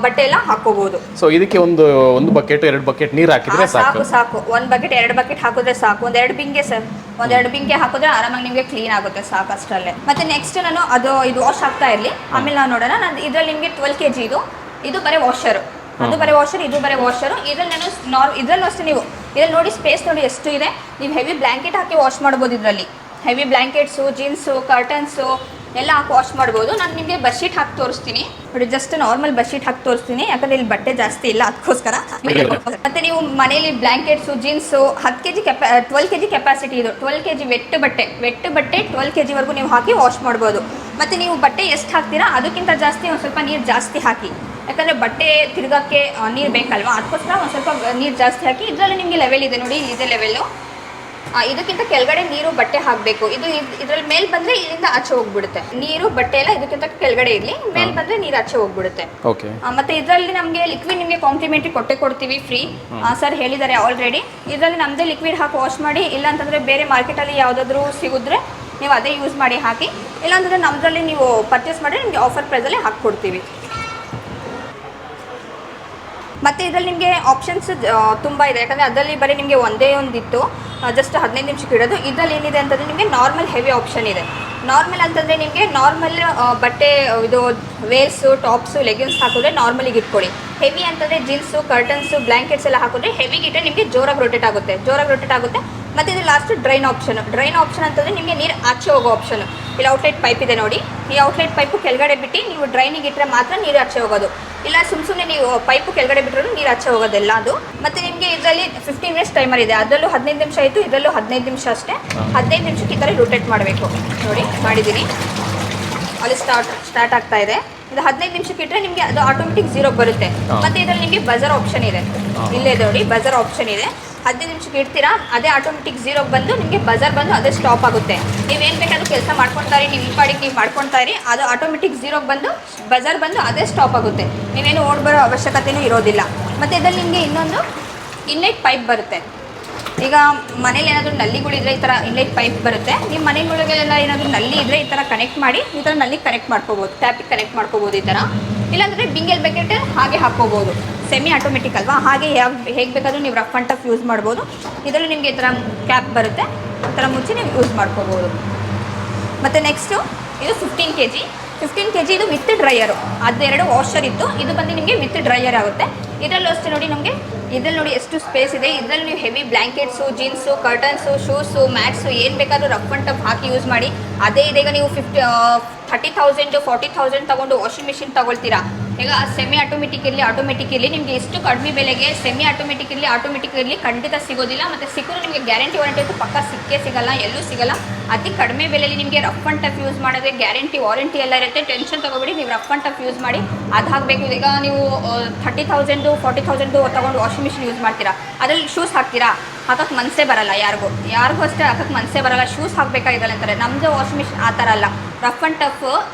ಬಟ್ಟೆ ಎಲ್ಲ ಹಾಕೋಬಹುದು. ಸೊ ಇದಕ್ಕೆ ಒಂದು ಬಕೆಟ್ 2 ಬಕೆಟ್ ನೀರು ಹಾಕಿದ್ರೆ ಸಾಕು. 1 ಬಕೆಟ್ 2 ಬಕೆಟ್ ಹಾಕಿದ್ರೆ ಸಾಕು. ಒಂದೆರಡು ಬಿಂಗೆ ಹಾಕಿದ್ರೆ ಆರಾಮಾಗಿ ನಿಮಗೆ ಕ್ಲೀನ್ ಆಗುತ್ತೆ, ಸಾಕು ಅಷ್ಟರಲ್ಲೇ. ಮತ್ತೆ ನೆಕ್ಸ್ಟ್ ನಾನು ಇದು ವಾಶ್ ಆಗ್ತಾ ಇರಲಿ, ಆಮೇಲೆ ನಾವು ನೋಡೋಣ. ನಾನು ಇದರಲ್ಲಿ ನಿಮಗೆ 12 kg ಇದು ಬರೀ ವಾಷರು, ಅದು ಬರೀ ವಾಷರ್, ಇದು ಬರೀ ವಾಷರು. ಇದ್ರಲ್ಲಿ ನಾನು ಇದ್ರಲ್ಲೂ ಅಷ್ಟೇ ನೀವು ಇದ್ರಲ್ಲಿ ನೋಡಿ ಸ್ಪೇಸ್ ನೋಡಿ ಎಷ್ಟು ಇದೆ. ನೀವು ಹೆವಿ ಬ್ಲ್ಯಾಂಕೆಟ್ ಹಾಕಿ ವಾಶ್ ಮಾಡ್ಬೋದು. ಇದರಲ್ಲಿ ಹೆವಿ ಬ್ಲ್ಯಾಂಕೆಟ್ಸು, ಜೀನ್ಸು, ಕರ್ಟನ್ಸು ಎಲ್ಲ ಹಾಕಿ ವಾಶ್ ಮಾಡ್ಬೋದು. ನಾನು ನಿಮಗೆ ಬೆಡ್ಶೀಟ್ ಹಾಕಿ ತೋರಿಸ್ತೀನಿ ನೋಡಿ. ಜಸ್ಟ್ ನಾರ್ಮಲ್ ಬೆಡ್ಶೀಟ್ ಹಾಕಿ ತೋರಿಸ್ತೀನಿ, ಯಾಕಂದರೆ ಇಲ್ಲಿ ಬಟ್ಟೆ ಜಾಸ್ತಿ ಇಲ್ಲ ಅದಕ್ಕೋಸ್ಕರ. ಮತ್ತು ನೀವು ಮನೇಲಿ ಬ್ಲ್ಯಾಂಕೆಟ್ಸು, ಜೀನ್ಸು 12 kg ಕೆಪಾಸಿಟಿ ಇದು. 12 kg ವೆಟ್ ಬಟ್ಟೆ 12 kg ವರೆಗೂ ನೀವು ಹಾಕಿ ವಾಶ್ ಮಾಡ್ಬೋದು. ಮತ್ತು ನೀವು ಬಟ್ಟೆ ಎಷ್ಟು ಹಾಕ್ತೀರಾ ಅದಕ್ಕಿಂತ ಜಾಸ್ತಿ ಒಂದು ಸ್ವಲ್ಪ ನೀರು ಜಾಸ್ತಿ ಹಾಕಿ, ಯಾಕಂದರೆ ಬಟ್ಟೆ ತಿರ್ಗೋಕ್ಕೆ ನೀರು ಬೇಕಲ್ವಾ, ಅದಕ್ಕೋಸ್ಕರ ಒಂದು ಸ್ವಲ್ಪ ನೀರು ಜಾಸ್ತಿ ಹಾಕಿ. ಇದರಲ್ಲಿ ನಿಮಗೆ ಲೆವೆಲ್ ಇದೆ ನೋಡಿ, ಇದೆ ಲೆವೆಲ್ಲು. ಇದಕ್ಕಿಂತ ಕೆಳಗಡೆ ನೀರು ಬಟ್ಟೆ ಹಾಕಬೇಕು. ಇದರಲ್ಲಿ ಮೇಲ್ ಬಂದರೆ ಇಲ್ಲಿಂದ ಆಚೆ ಹೋಗ್ಬಿಡುತ್ತೆ ನೀರು, ಬಟ್ಟೆ ಎಲ್ಲ ಇದಕ್ಕಿಂತ ಕೆಳಗಡೆ ಇರಲಿ. ಮೇಲ್ ಬಂದರೆ ನೀರು ಆಚೆ ಹೋಗ್ಬಿಡುತ್ತೆ. ಮತ್ತು ಇದರಲ್ಲಿ ನಮಗೆ ಲಿಕ್ವಿಡ್ ನಿಮಗೆ ಕಾಂಪ್ಲಿಮೆಂಟ್ರಿ ಕೊಡ್ತೀವಿ ಫ್ರೀ. ಸರ್ ಹೇಳಿದ್ದಾರೆ ಆಲ್ರೆಡಿ. ಇದರಲ್ಲಿ ನಮ್ಮದೇ ಲಿಕ್ವಿಡ್ ಹಾಕಿ ವಾಶ್ ಮಾಡಿ. ಇಲ್ಲ ಅಂತಂದರೆ ಬೇರೆ ಮಾರ್ಕೆಟಲ್ಲಿ ಯಾವುದಾದ್ರೂ ಸಿಗಿದ್ರೆ ನೀವು ಅದೇ ಯೂಸ್ ಮಾಡಿ ಹಾಕಿ. ಇಲ್ಲಾಂದರೆ ನಮ್ಮದ್ರಲ್ಲಿ ನೀವು ಪರ್ಚೇಸ್ ಮಾಡಿದ್ರೆ ನಿಮಗೆ ಆಫರ್ ಪ್ರೈಸಲ್ಲಿ ಹಾಕ್ಕೊಡ್ತೀವಿ. ಮತ್ತು ಇದರಲ್ಲಿ ನಿಮಗೆ ಆಪ್ಷನ್ಸ್ ತುಂಬ ಇದೆ, ಯಾಕಂದರೆ ಅದರಲ್ಲಿ ಬರೀ ನಿಮಗೆ ಒಂದೇ ಒಂದಿತ್ತು, ಜಸ್ಟ್ 15 ನಿಮಿಷಕ್ಕೆ ಇಡೋದು. ಇದರಲ್ಲಿ ಏನಿದೆ ಅಂತಂದರೆ ನಿಮಗೆ ನಾರ್ಮಲ್ ಹೆವಿ ಆಪ್ಷನ್ ಇದೆ. ನಾರ್ಮಲ್ ಅಂತಂದರೆ ನಿಮಗೆ ನಾರ್ಮಲ್ ಬಟ್ಟೆ ಇದು ವೇರ್ಸು, ಟಾಪ್ಸು, ಲೆಗಿನ್ಸ್ ಹಾಕಿದ್ರೆ ನಾರ್ಮಲಿಗೆ ಇಟ್ಕೊಳ್ಳಿ. ಹೆವಿ ಅಂತಂದರೆ ಜೀನ್ಸು, ಕರ್ಟನ್ಸು, ಬ್ಲ್ಯಾಂಕೆಟ್ಸ್ ಎಲ್ಲ ಹಾಕಿದ್ರೆ ಹೆವಿಗಿಟ್ಟರೆ ನಿಮಗೆ ಜೋರಾಗಿ ರೊಟೇಟ್ ಆಗುತ್ತೆ. ಮತ್ತು ಇದು ಲಾಸ್ಟ್ ಡ್ರೈನ್ ಆಪ್ಷನ್ ಅಂತಂದರೆ ನಿಮಗೆ ನೀರು ಆಚೆ ಹೋಗೋ ಆಪ್ಷನ್. ಇಲ್ಲಿ ಔಟ್ಲೆಟ್ ಪೈಪ್ ಇದೆ ನೋಡಿ, ಈ ಔಟ್ಲೆಟ್ ಪೈಪು ಕೆಳಗಡೆ ಬಿಟ್ಟು ನೀವು ಡ್ರೈನಿಗೆ ಇಟ್ಟರೆ ಮಾತ್ರ ನೀರು ಆಚೆ ಹೋಗೋದು. ಇಲ್ಲ ಸುಮ್ಮನೆ ನೀವು ಪೈಪು ಕೆಳಗಡೆ ಬಿಟ್ಟರು ನೀರು ಆಚೆ ಹೋಗೋದೆಲ್ಲ ಅದು. ಮತ್ತು ನಿಮಗೆ ಇದರಲ್ಲಿ 15 ಮಿನಿಟ್ಸ್ ಟೈಮರ್ ಇದೆ. ಅದರಲ್ಲೂ 15 ನಿಮಿಷ ಆಯಿತು, ಇದರಲ್ಲೂ 15 ನಿಮಿಷ ಅಷ್ಟೇ. 15 ನಿಮಿಷಕ್ಕೆ ಈ ಥರ ರೊಟೇಟ್ ಮಾಡಬೇಕು ನೋಡಿ, ಮಾಡಿದ್ದೀನಿ. ಅಲ್ಲಿ ಸ್ಟಾರ್ಟ್ ಆಗ್ತಾ ಇದೆ. ಇದು 15 ನಿಮಿಷಕ್ಕೆ ಇಟ್ಟರೆ ನಿಮಗೆ ಅದು ಆಟೋಮೆಟಿಕ್ 0 ಬರುತ್ತೆ. ಮತ್ತು ಇದರಲ್ಲಿ ನಿಮಗೆ ಬಜರ್ ಆಪ್ಷನ್ ಇದೆ, ಇಲ್ಲೇ ನೋಡಿ ಬಜರ್ ಆಪ್ಷನ್ ಇದೆ. 15 ನಿಮಿಷಕ್ಕೆ ಇಡ್ತೀರಾ, ಅದೇ ಆಟೋಮೆಟಿಕ್ 0 ಬಂದು ನಿಮಗೆ ಬಜರ್ ಬಂದು ಅದೇ ಸ್ಟಾಪ್ ಆಗುತ್ತೆ. ನೀವೇನು ಬೇಕಾದ್ರೂ ಕೆಲಸ ಮಾಡ್ಕೊಳ್ತಾರೆ, ನೀವು ಈ ಪಾಡಿಗೆ ನೀವು ಮಾಡ್ಕೊಳ್ತಾ ಇರಿ, ಅದು ಆಟೋಮೆಟಿಕ್ 0 ಬಂದು ಬಜರ್ ಬಂದು ಅದೇ ಸ್ಟಾಪ್ ಆಗುತ್ತೆ. ನೀವೇನು ಓಡ್ಬರೋ ಅವಶ್ಯಕತೆಯೂ ಇರೋದಿಲ್ಲ. ಮತ್ತು ಇದರಲ್ಲಿ ನಿಮಗೆ ಇನ್ನೊಂದು ಇನ್ಲೆಟ್ ಪೈಪ್ ಬರುತ್ತೆ. ಈಗ ಮನೇಲಿ ಏನಾದರೂ ನಲ್ಲಿಗಳಿದ್ರೆ ಈ ಥರ ಇನ್ಲೆಟ್ ಪೈಪ್ ಬರುತ್ತೆ. ನಿಮ್ಮ ಮನೆಗಳಿಗೆಲ್ಲ ಏನಾದರೂ ನಲ್ಲಿ ಇದ್ದರೆ ಈ ಥರ ಕನೆಕ್ಟ್ ಮಾಡಿ ಈ ಥರ ನಲ್ಲಿ ಕನೆಕ್ಟ್ ಮಾಡ್ಕೋಬೋದು, ಟ್ಯಾಪಿಗೆ ಕನೆಕ್ಟ್ ಮಾಡ್ಕೋಬೋದು ಈ ಥರ. ಇಲ್ಲಾಂದರೆ ಬಿಂಗೆಲ್ ಬಕೆಟ್ ಹಾಗೆ ಹಾಕ್ಕೋಬೋದು, ಸೆಮಿ ಆಟೋಮೆಟಿಕ್ ಅಲ್ವಾ, ಹಾಗೆ ಹೇಗೆ ಬೇಕಾದರೂ ನೀವು ರಫ್ ಆ್ಯಂಡ್ ಟಫ್ ಯೂಸ್ ಮಾಡ್ಬೋದು. ಇದರಲ್ಲಿ ನಿಮಗೆ ಈ ಥರ ಕ್ಯಾಪ್ ಬರುತ್ತೆ, ಈ ಥರ ಮುಚ್ಚಿ ನೀವು ಯೂಸ್ ಮಾಡ್ಕೋಬೋದು. ಮತ್ತು ನೆಕ್ಸ್ಟು ಇದು 15 kg ಇದು ವಿತ್ ಡ್ರೈಯರು. ಅದೆರಡು ವಾಷರ್ ಇತ್ತು, ಇದು ಬಂದು ನಿಮಗೆ ವಿತ್ ಡ್ರೈಯರ್ ಆಗುತ್ತೆ. ಇದರಲ್ಲೂ ಅಷ್ಟೇ ನೋಡಿ, ನಮಗೆ ಇದರಲ್ಲಿ ನೋಡಿ ಎಷ್ಟು ಸ್ಪೇಸ್ ಇದೆ. ಇದರಲ್ಲಿ ನೀವು heavy blankets, jeans, curtains, shoes, mats ಏನು ಬೇಕಾದರೂ ರಫ್ ಆ್ಯಂಡ್ ಟಫ್ ಹಾಕಿ ಯೂಸ್ ಮಾಡಿ. ಅದೇ ಇದೀಗ ನೀವು 30,000 40,000 ತೊಗೊಂಡು ವಾಷಿಂಗ್ ಮಿಷಿನ್ ತೊಗೊಳ್ತೀರಾ. ಈಗ ಸೆಮಿ ಆಟೋಮೆಟಿಕ್ ಇರಲಿ ನಿಮಗೆ ಎಷ್ಟು ಕಡಿಮೆ ಬೆಲೆಗೆ ಸೆಮಿ ಆಟೋಮೆಟಿಕ್ ಇರಲಿ ಖಂಡಿತ ಸಿಗೋದಿಲ್ಲ. ಮತ್ತು ಸಿಕ್ಕರೂ ನಿಮಗೆ ಗ್ಯಾರಂಟಿ ವಾರಂಟಿ ಅಂತೂ ಪಕ್ಕ ಸಿಗಲ್ಲ, ಎಲ್ಲೂ ಸಿಗಲ್ಲ. ಅತಿ ಕಡಿಮೆ ಬೆಲೆಯಲ್ಲಿ ನಿಮಗೆ ರಫ್ ಆ್ಯಂಡ್ ಟಫ್ ಯೂಸ್ ಮಾಡಿದ್ರೆ ಗ್ಯಾರಂಟಿ ವಾರಂಟಿ ಎಲ್ಲ ಇರುತ್ತೆ. ಟೆನ್ಷನ್ ತೊಗೊಬೇಡಿ, ನೀವು ರಫ್ ಆ್ಯಂಡ್ ಟಫ್ ಯೂಸ್ ಮಾಡಿ. ಅದು ಹಾಕಬೇಕು. ಈಗ ನೀವು 30,000 40,000 ತೊಗೊಂಡು ವಾಷಿಂಗ್ ಮಿಷಿನ್ ಯೂಸ್ ಮಾಡ್ತೀರಾ, ಅದರಲ್ಲಿ ಶೂಸ್ ಹಾಕ್ತೀರಾ, ಹಾಕೋಕ್ಕೆ ಮನಸ್ಸೇ ಬರಲ್ಲ. ಯಾರಿಗೂ ಅಷ್ಟೇ ಹಾಕೋಕ್ಕೆ ಮನಸ್ಸೇ ಬರಲ್ಲ, ಶೂಸ್ ಹಾಕಬೇಕಾಗಿಲ್ಲ ಅಂತಾರೆ. ನಮ್ಮದು ವಾಷಿಂಗ್ ಮಿಷಿನ್ ಆ ಥರ ಅಲ್ಲ, ರಫ್ ಆ್ಯಂಡ್ ಟಫ್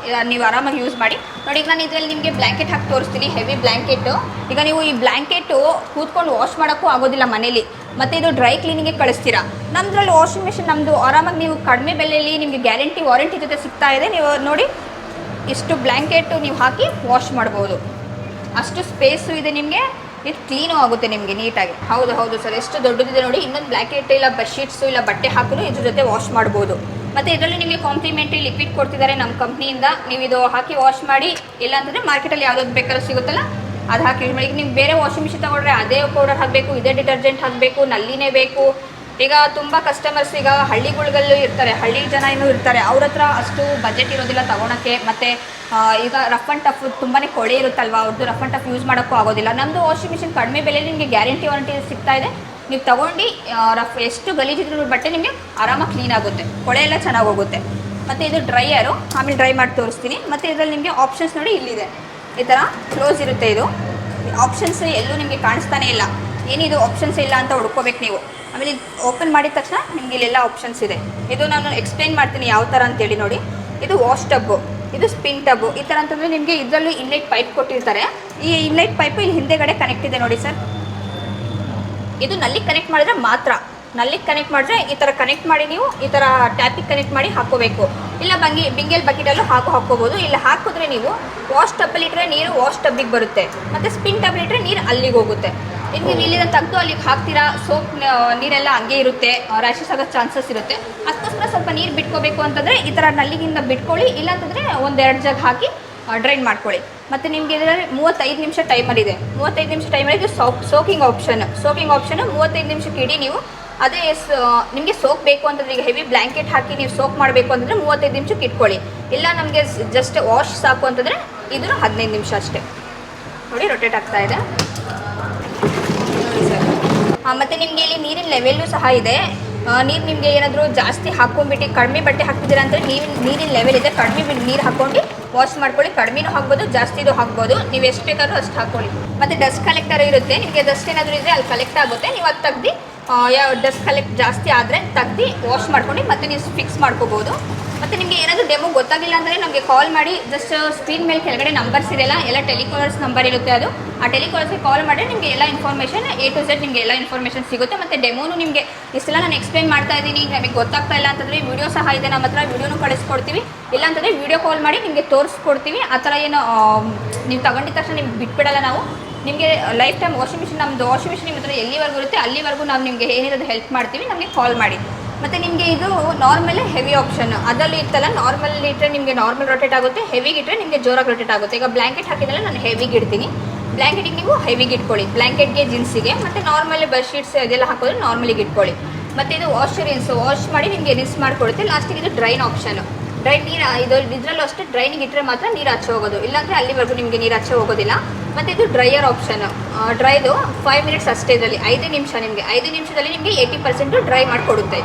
ನೀವು ಆರಾಮಾಗಿ ಯೂಸ್ ಮಾಡಿ. ನೋಡಿ, ಈಗ ನಾನು ಇದರಲ್ಲಿ ನಿಮಗೆ ಬ್ಲ್ಯಾಂಕೆಟ್ ಹಾಕಿ ತೋರಿಸ್ತೀನಿ, ಹೆವಿ ಬ್ಲ್ಯಾಂಕೆಟು. ಈಗ ನೀವು ಈ ಬ್ಲ್ಯಾಂಕೆಟು ಕೂತ್ಕೊಂಡು ವಾಶ್ ಮಾಡೋಕ್ಕೂ ಆಗೋದಿಲ್ಲ ಮನೇಲಿ, ಮತ್ತು ಇದು ಡ್ರೈ ಕ್ಲೀನಿಂಗ್ಗೆ ಕಳಿಸ್ತೀರಾ. ನಮ್ಮದ್ರಲ್ಲಿ ವಾಷಿಂಗ್ ಮಿಷಿನ್ ನಮ್ಮದು ಆರಾಮಾಗಿ ನೀವು ಕಡಿಮೆ ಬೆಲೆಯಲ್ಲಿ ನಿಮಗೆ ಗ್ಯಾರಂಟಿ ವಾರಂಟಿ ಜೊತೆ ಸಿಗ್ತಾ ಇದೆ. ನೀವು ನೋಡಿ, ಇಷ್ಟು ಬ್ಲ್ಯಾಂಕೆಟು ನೀವು ಹಾಕಿ ವಾಶ್ ಮಾಡ್ಬೋದು, ಅಷ್ಟು ಸ್ಪೇಸು ಇದೆ ನಿಮಗೆ. ಇದು ಕ್ಲೀನು ಆಗುತ್ತೆ ನಿಮಗೆ ನೀಟಾಗಿ. ಹೌದು ಸರ್, ಎಷ್ಟು ದೊಡ್ಡದಿದೆ ನೋಡಿ. ಇನ್ನೊಂದು ಬ್ಲ್ಯಾಂಕೆಟ್ ಇಲ್ಲ ಬೆಡ್ಶೀಟ್ಸು ಇಲ್ಲ ಬಟ್ಟೆ ಹಾಕಿದ್ರು ಇದ್ರ ಜೊತೆ ವಾಶ್ ಮಾಡ್ಬೋದು. ಮತ್ತು ಇದರಲ್ಲಿ ನಿಮಗೆ ಕಾಂಪ್ಲಿಮೆಂಟ್ರಿ ಲಿಕ್ವಿಡ್ ಕೊಡ್ತಿದ್ದಾರೆ ನಮ್ಮ ಕಂಪ್ನಿಯಿಂದ. ನೀವು ಇದು ಹಾಕಿ ವಾಶ್ ಮಾಡಿ. ಇಲ್ಲ ಅಂತಂದರೆ ಮಾರ್ಕೆಟಲ್ಲಿ ಯಾವುದಾದ್ರು ಬೇಕಾದ್ರೂ ಸಿಗುತ್ತಲ್ಲ, ಅದು ಹಾಕಿ ಯೂಸ್ ಮಾಡಿ. ಈಗ ನೀವು ಬೇರೆ ವಾಷಿಂಗ್ ಮಿಷಿನ್ ತೊಗೊಂಡ್ರೆ ಅದೇ ಪೌಡರ್ ಹಾಕಬೇಕು, ಇದೇ ಡಿಟರ್ಜೆಂಟ್ ಹಾಕಬೇಕು, ನಲ್ಲಿನೇ ಬೇಕು. ಈಗ ತುಂಬ ಕಸ್ಟಮರ್ಸ್ ಈಗ ಹಳ್ಳಿಗಳಲ್ಲೂ ಇರ್ತಾರೆ, ಹಳ್ಳಿ ಜನ ಏನೂ ಇರ್ತಾರೆ, ಅವ್ರ ಹತ್ರ ಅಷ್ಟು ಬಜೆಟ್ ಇರೋದಿಲ್ಲ ತೊಗೊಳಕ್ಕೆ. ಮತ್ತು ಈಗ ರಫ್ ಆ್ಯಂಡ್ ಟಫ್ ತುಂಬಾ ಕೊಳೆ ಇರುತ್ತಲ್ವ, ಅವ್ರದ್ದು ರಫ್ ಆ್ಯಂಡ್ ಟಫ್ ಯೂಸ್ ಮಾಡೋಕ್ಕೂ ಆಗೋದಿಲ್ಲ. ನಮ್ಮದು ವಾಷಿಂಗ್ ಮಿಷಿನ್ ಕಡಿಮೆ ಬೆಲೆಯಲ್ಲಿ ನಿಮಗೆ ಗ್ಯಾರಂಟಿ ವಾರಂಟಿ ಸಿಗ್ತಾ ಇದೆ. ನೀವು ತೊಗೊಂಡು ಎಷ್ಟು ಗಲೀಜಿದ್ರು ಬಟ್ಟೆ ನಿಮಗೆ ಆರಾಮಾಗಿ ಕ್ಲೀನ್ ಆಗುತ್ತೆ, ಕೊಳೆ ಎಲ್ಲ ಚೆನ್ನಾಗಿ ಹೋಗುತ್ತೆ. ಮತ್ತು ಇದು ಡ್ರೈಯರು, ಆಮೇಲೆ ಡ್ರೈ ಮಾಡಿ ತೋರಿಸ್ತೀನಿ. ಮತ್ತು ಇದರಲ್ಲಿ ನಿಮಗೆ ಆಪ್ಷನ್ಸ್ ನೋಡಿ, ಇಲ್ಲಿದೆ ಈ ಥರ ಕ್ಲೋಸ್ ಇರುತ್ತೆ. ಇದು ಆಪ್ಷನ್ಸ್ ಎಲ್ಲೂ ನಿಮಗೆ ಕಾಣಿಸ್ತಾನೆ ಇಲ್ಲ, ಏನಿದು ಆಪ್ಷನ್ಸ್ ಇಲ್ಲ ಅಂತ ಹುಡ್ಕೋಬೇಕು ನೀವು. ಆಮೇಲೆ ಓಪನ್ ಮಾಡಿದ ತಕ್ಷಣ ನಿಮಗೆ ಇಲ್ಲೆಲ್ಲ ಆಪ್ಷನ್ಸ್ ಇದೆ. ಇದು ನಾನು ಎಕ್ಸ್ಪ್ಲೈನ್ ಮಾಡ್ತೀನಿ ಯಾವ ಥರ ಅಂತೇಳಿ. ನೋಡಿ, ಇದು ವಾಶ್ ಟಬ್ಬು, ಇದು ಸ್ಪಿನ್ ಟಬ್ಬು. ಈ ಥರ ಅಂತಂದರೆ ನಿಮಗೆ ಇದರಲ್ಲೂ ಇನ್ಲೆಟ್ ಪೈಪ್ ಕೊಟ್ಟಿರ್ತಾರೆ. ಈ ಇನ್ಲೈಟ್ ಪೈಪು ಇಲ್ಲಿ ಹಿಂದೆಗಡೆ ಕನೆಕ್ಟ್ ಇದೆ ನೋಡಿ ಸರ್. ಇದು ನಲ್ಲಿಗೆ ಕನೆಕ್ಟ್ ಮಾಡಿದ್ರೆ ಮಾತ್ರ, ನಲ್ಲಿಗೆ ಕನೆಕ್ಟ್ ಮಾಡಿದ್ರೆ ಈ ಥರ ಕನೆಕ್ಟ್ ಮಾಡಿ ನೀವು ಈ ಥರ ಟ್ಯಾಪಿಗೆ ಕನೆಕ್ಟ್ ಮಾಡಿ ಹಾಕೋಬೇಕು. ಇಲ್ಲ ಬಿಂಗೆಲ್ ಬಕೆಟಲ್ಲೂ ಹಾಕೋಬೋದು. ಇಲ್ಲ ಹಾಕಿದ್ರೆ ನೀವು ವಾಶ್ ಟಬ್ಬಲ್ಲಿ ಇಟ್ಟರೆ ನೀರು ವಾಶ್ ಟಬ್ಬಿಗೆ ಬರುತ್ತೆ, ಮತ್ತು ಸ್ಪಿನ್ ಟಬ್ಬಲ್ಲಿ ಇಟ್ಟರೆ ನೀರು ಅಲ್ಲಿಗೆ ಹೋಗುತ್ತೆ. ನೀವು ಇಲ್ಲಿಂದ ತೆಗೆದು ಅಲ್ಲಿಗೆ ಹಾಕ್ತೀರಾ, ಸೋಪ್ ನೀರೆಲ್ಲ ಹಂಗೆ ಇರುತ್ತೆ, ರ್ಯಾಷಸ್ ಆಗೋ ಚಾನ್ಸಸ್ ಇರುತ್ತೆ. ಅದಕ್ಕೋಸ್ಕರ ಸ್ವಲ್ಪ ನೀರು ಬಿಟ್ಕೋಬೇಕು ಅಂತಂದರೆ ಈ ಥರ ನಲ್ಲಿಗಿಂದ ಬಿಟ್ಕೊಳ್ಳಿ. ಇಲ್ಲಾಂತಂದರೆ 1-2 ಜಗ್ ಹಾಕಿ ಡ್ರೈನ್ ಮಾಡ್ಕೊಳ್ಳಿ. ಮತ್ತು ನಿಮಗೆ ಇದರಲ್ಲಿ 35 ನಿಮಿಷ ಟೈಮರ್ ಇದೆ. 35 ನಿಮಿಷ ಟೈಮರ್ ಇದು ಸೋಕಿಂಗ್ ಆಪ್ಷನ್ 35 ನಿಮಿಷಕ್ಕೆ ಇಡಿ ನೀವು. ಅದೇ ನಿಮಗೆ ಸೋಕ್ ಬೇಕು ಅಂತಂದರೆ ಈಗ ಹೆವಿ ಬ್ಲ್ಯಾಂಕೆಟ್ ಹಾಕಿ ನೀವು ಸೋಕ್ ಮಾಡಬೇಕು ಅಂತಂದರೆ 35 ನಿಮಿಷಕ್ಕೆ ಇಟ್ಕೊಳ್ಳಿ. ಇಲ್ಲ ನಮಗೆ ಜಸ್ಟ್ ವಾಶ್ ಸಾಕು ಅಂತಂದರೆ ಇದು 15 ನಿಮಿಷ ಅಷ್ಟೇ. ನೋಡಿ ರೊಟೇಟ್ ಆಗ್ತಾ ಇದೆ ನೋಡಿ ಸರ್. ಮತ್ತು ನಿಮಗೆ ಇಲ್ಲಿ ನೀರಿನ ಲೆವೆಲ್ಲೂ ಸಹ ಇದೆ. ನೀರು ನಿಮಗೆ ಏನಾದರೂ ಜಾಸ್ತಿ ಹಾಕ್ಕೊಂಡ್ಬಿಟ್ಟು ಕಡಿಮೆ ಬಟ್ಟೆ ಹಾಕ್ತಿದ್ದೀರಾ ಅಂದರೆ ನೀರಿನ ಲೆವೆಲ್ ಇದೆ, ಕಡಿಮೆ ನೀರು ಹಾಕ್ಕೊಂಡು ವಾಶ್ ಮಾಡ್ಕೊಳ್ಳಿ. ಕಡಿಮೆನೂ ಹಾಕ್ಬೋದು, ಜಾಸ್ತಿದು ಹಾಕ್ಬೋದು, ನೀವು ಎಷ್ಟು ಬೇಕಾದ್ರೂ ಅಷ್ಟು ಹಾಕ್ಕೊಳ್ಳಿ. ಮತ್ತು ಡಸ್ಟ್ ಕಲೆಕ್ಟರ್ ಇರುತ್ತೆ, ನಿಮಗೆ ಡಸ್ಟ್ ಏನಾದರೂ ಇದ್ದರೆ ಅಲ್ಲಿ ಕಲೆಕ್ಟ್ ಆಗುತ್ತೆ. ನೀವು ಅದು ತೆಗ್ದು ಯಾವ ಡಸ್ಟ್ ಕಲೆಕ್ಟ್ ಜಾಸ್ತಿ ಆದರೆ ತೆಗ್ದು ವಾಶ್ ಮಾಡ್ಕೊಂಡು ಮತ್ತೆ ನೀವು ಫಿಕ್ಸ್ ಮಾಡ್ಕೋಬೋದು. ಮತ್ತು ನಿಮಗೆ ಏನಾದರೂ ಡೆಮೋ ಗೊತ್ತಾಗಿಲ್ಲ ಅಂದರೆ ನಮಗೆ ಕಾಲ್ ಮಾಡಿ. ಜಸ್ಟ್ ಸ್ಕ್ರೀನ್ ಮೇಲೆ ಕೆಳಗಡೆ ನಂಬರ್ಸ್ ಇದೆಯಲ್ಲ, ಎಲ್ಲ ಟೆಲಿಕಾಲರ್ಸ್ ನಂಬರ್ ಇರುತ್ತೆ. ಅದು ಆ ಟೆಲಿಕಾಲರ್ಸ್ಗೆ ಕಾಲ್ ಮಾಡಿ ನಿಮಗೆ ಎಲ್ಲ ಇನ್ಫಾರ್ಮೇಷನ್ A to Z ನಿಮಗೆ ಎಲ್ಲ ಇನ್ಫಾರ್ಮೇಷನ್ ಸಿಗುತ್ತೆ. ಮತ್ತು ಡೆಮೋನು ನಿಮಗೆ ಇಷ್ಟೆಲ್ಲ ನಾನು ಎಕ್ಸ್ಪ್ಲೈನ್ ಮಾಡ್ತಾ ಇದ್ದೀನಿ, ನಮಗೆ ಗೊತ್ತಾಗ್ತಾ ಇಲ್ಲ ಅಂತಂದರೆ ವಿಡಿಯೋ ಸಹ ಇದೆ ನಮ್ಮ ಹತ್ರ, ವಿಡಿಯೋನು ಕಳಿಸ್ಕೊಡ್ತೀವಿ. ಇಲ್ಲಾಂತಂದರೆ ವಿಡಿಯೋ ಕಾಲ್ ಮಾಡಿ ನಿಮಗೆ ತೋರಿಸ್ಕೊಡ್ತೀವಿ. ಆ ಥರ ಏನು ನೀವು ತಗೊಂಡಿದ ತಕ್ಷಣ ನಿಮ್ಗೆ ಬಿಟ್ಬಿಡಲ್ಲ ನಾವು. ನಿಮಗೆ ಲೈಫ್ ಟೈಮ್ ವಾಷಿಂಗ್ ಮಿಷಿನ್, ನಮ್ಮದು ವಾಷಿಂಗ್ ಮಿಷಿನ್ ನಿಮ್ಮ ಹತ್ರ ಎಲ್ಲಿವರೆಗೂ ಇರುತ್ತೆ ಅಲ್ಲಿವರೆಗೂ ನಾವು ನಿಮಗೆ ಏನಿರೋದು ಹೆಲ್ಪ್ ಮಾಡ್ತೀವಿ, ನಮಗೆ ಕಾಲ್ ಮಾಡಿ. ಮತ್ತು ನಿಮಗೆ ಇದು ನಾರ್ಮಲ್ ಹೆವಿ ಆಪ್ಷನ್ ಅದರಲ್ಲಿ ಇರ್ತಲ್ಲ, ನಾರ್ಮಲ್ ಇಟ್ಟರೆ ನಿಮಗೆ ನಾರ್ಮಲ್ ರೊಟೇಟ್ ಆಗುತ್ತೆ, ಹೆವಿಗೆ ಇಟ್ಟರೆ ನಿಮಗೆ ಜೋರಾಗಿ ರೊಟೇಟ್ ಆಗುತ್ತೆ. ಈಗ ಬ್ಲ್ಯಾಂಕೆಟ್ ಹಾಕಿದ್ರೆ ನಾನು ಹೆವಿಗೆ ಇಡ್ತೀನಿ, ಬ್ಲ್ಯಾಂಕೆಟಿಗೆ ನೀವು ಹೆವಿಗೆ ಇಟ್ಕೊಳ್ಳಿ, ಬ್ಲ್ಯಾಂಕೆಟ್ಗೆ ಜೀನ್ಸಿಗೆ. ಮತ್ತು ನಾರ್ಮಲ್ ಬೆಡ್ಶೀಟ್ಸ್ ಇದೆಲ್ಲ ಹಾಕೋದ್ರೆ ನಾರ್ಮಲಿಗೆ ಇಟ್ಕೊಳ್ಳಿ. ಮತ್ತು ಇದು ವಾಶ್ ಮಾಡಿ ನಿಮಗೆ ರಿನ್ಸ್ ಮಾಡಿಕೊಡುತ್ತೆ. ಲಾಸ್ಟಿಗೆ ಇದು ಡ್ರೈನ್ ಆಪ್ಷನ್, ಡ್ರೈನ್ ನೀರು ಇದರಲ್ಲೂ ಅಷ್ಟೇ ಡ್ರೈನಿಗೆ ಇಟ್ಟರೆ ಮಾತ್ರ ನೀರು ಹಚ್ಚಿ ಹೋಗೋದು, ಇಲ್ಲಾಂದರೆ ಅಲ್ಲಿವರೆಗೂ ನಿಮಗೆ ನೀರು ಹಚ್ಚಿ ಹೋಗೋದಿಲ್ಲ. ಮತ್ತು ಇದು ಡ್ರೈಯರ್ ಆಪ್ಷನ್, ಡ್ರೈದು 5 ಮಿನಿಟ್ಸ್ ಅಷ್ಟೇ, ಇದರಲ್ಲಿ 5 ನಿಮಿಷ. ನಿಮಗೆ 5 ನಿಮಿಷದಲ್ಲಿ ನಿಮಗೆ 80% ಡ್ರೈ ಮಾಡಿಕೊಡುತ್ತೆ.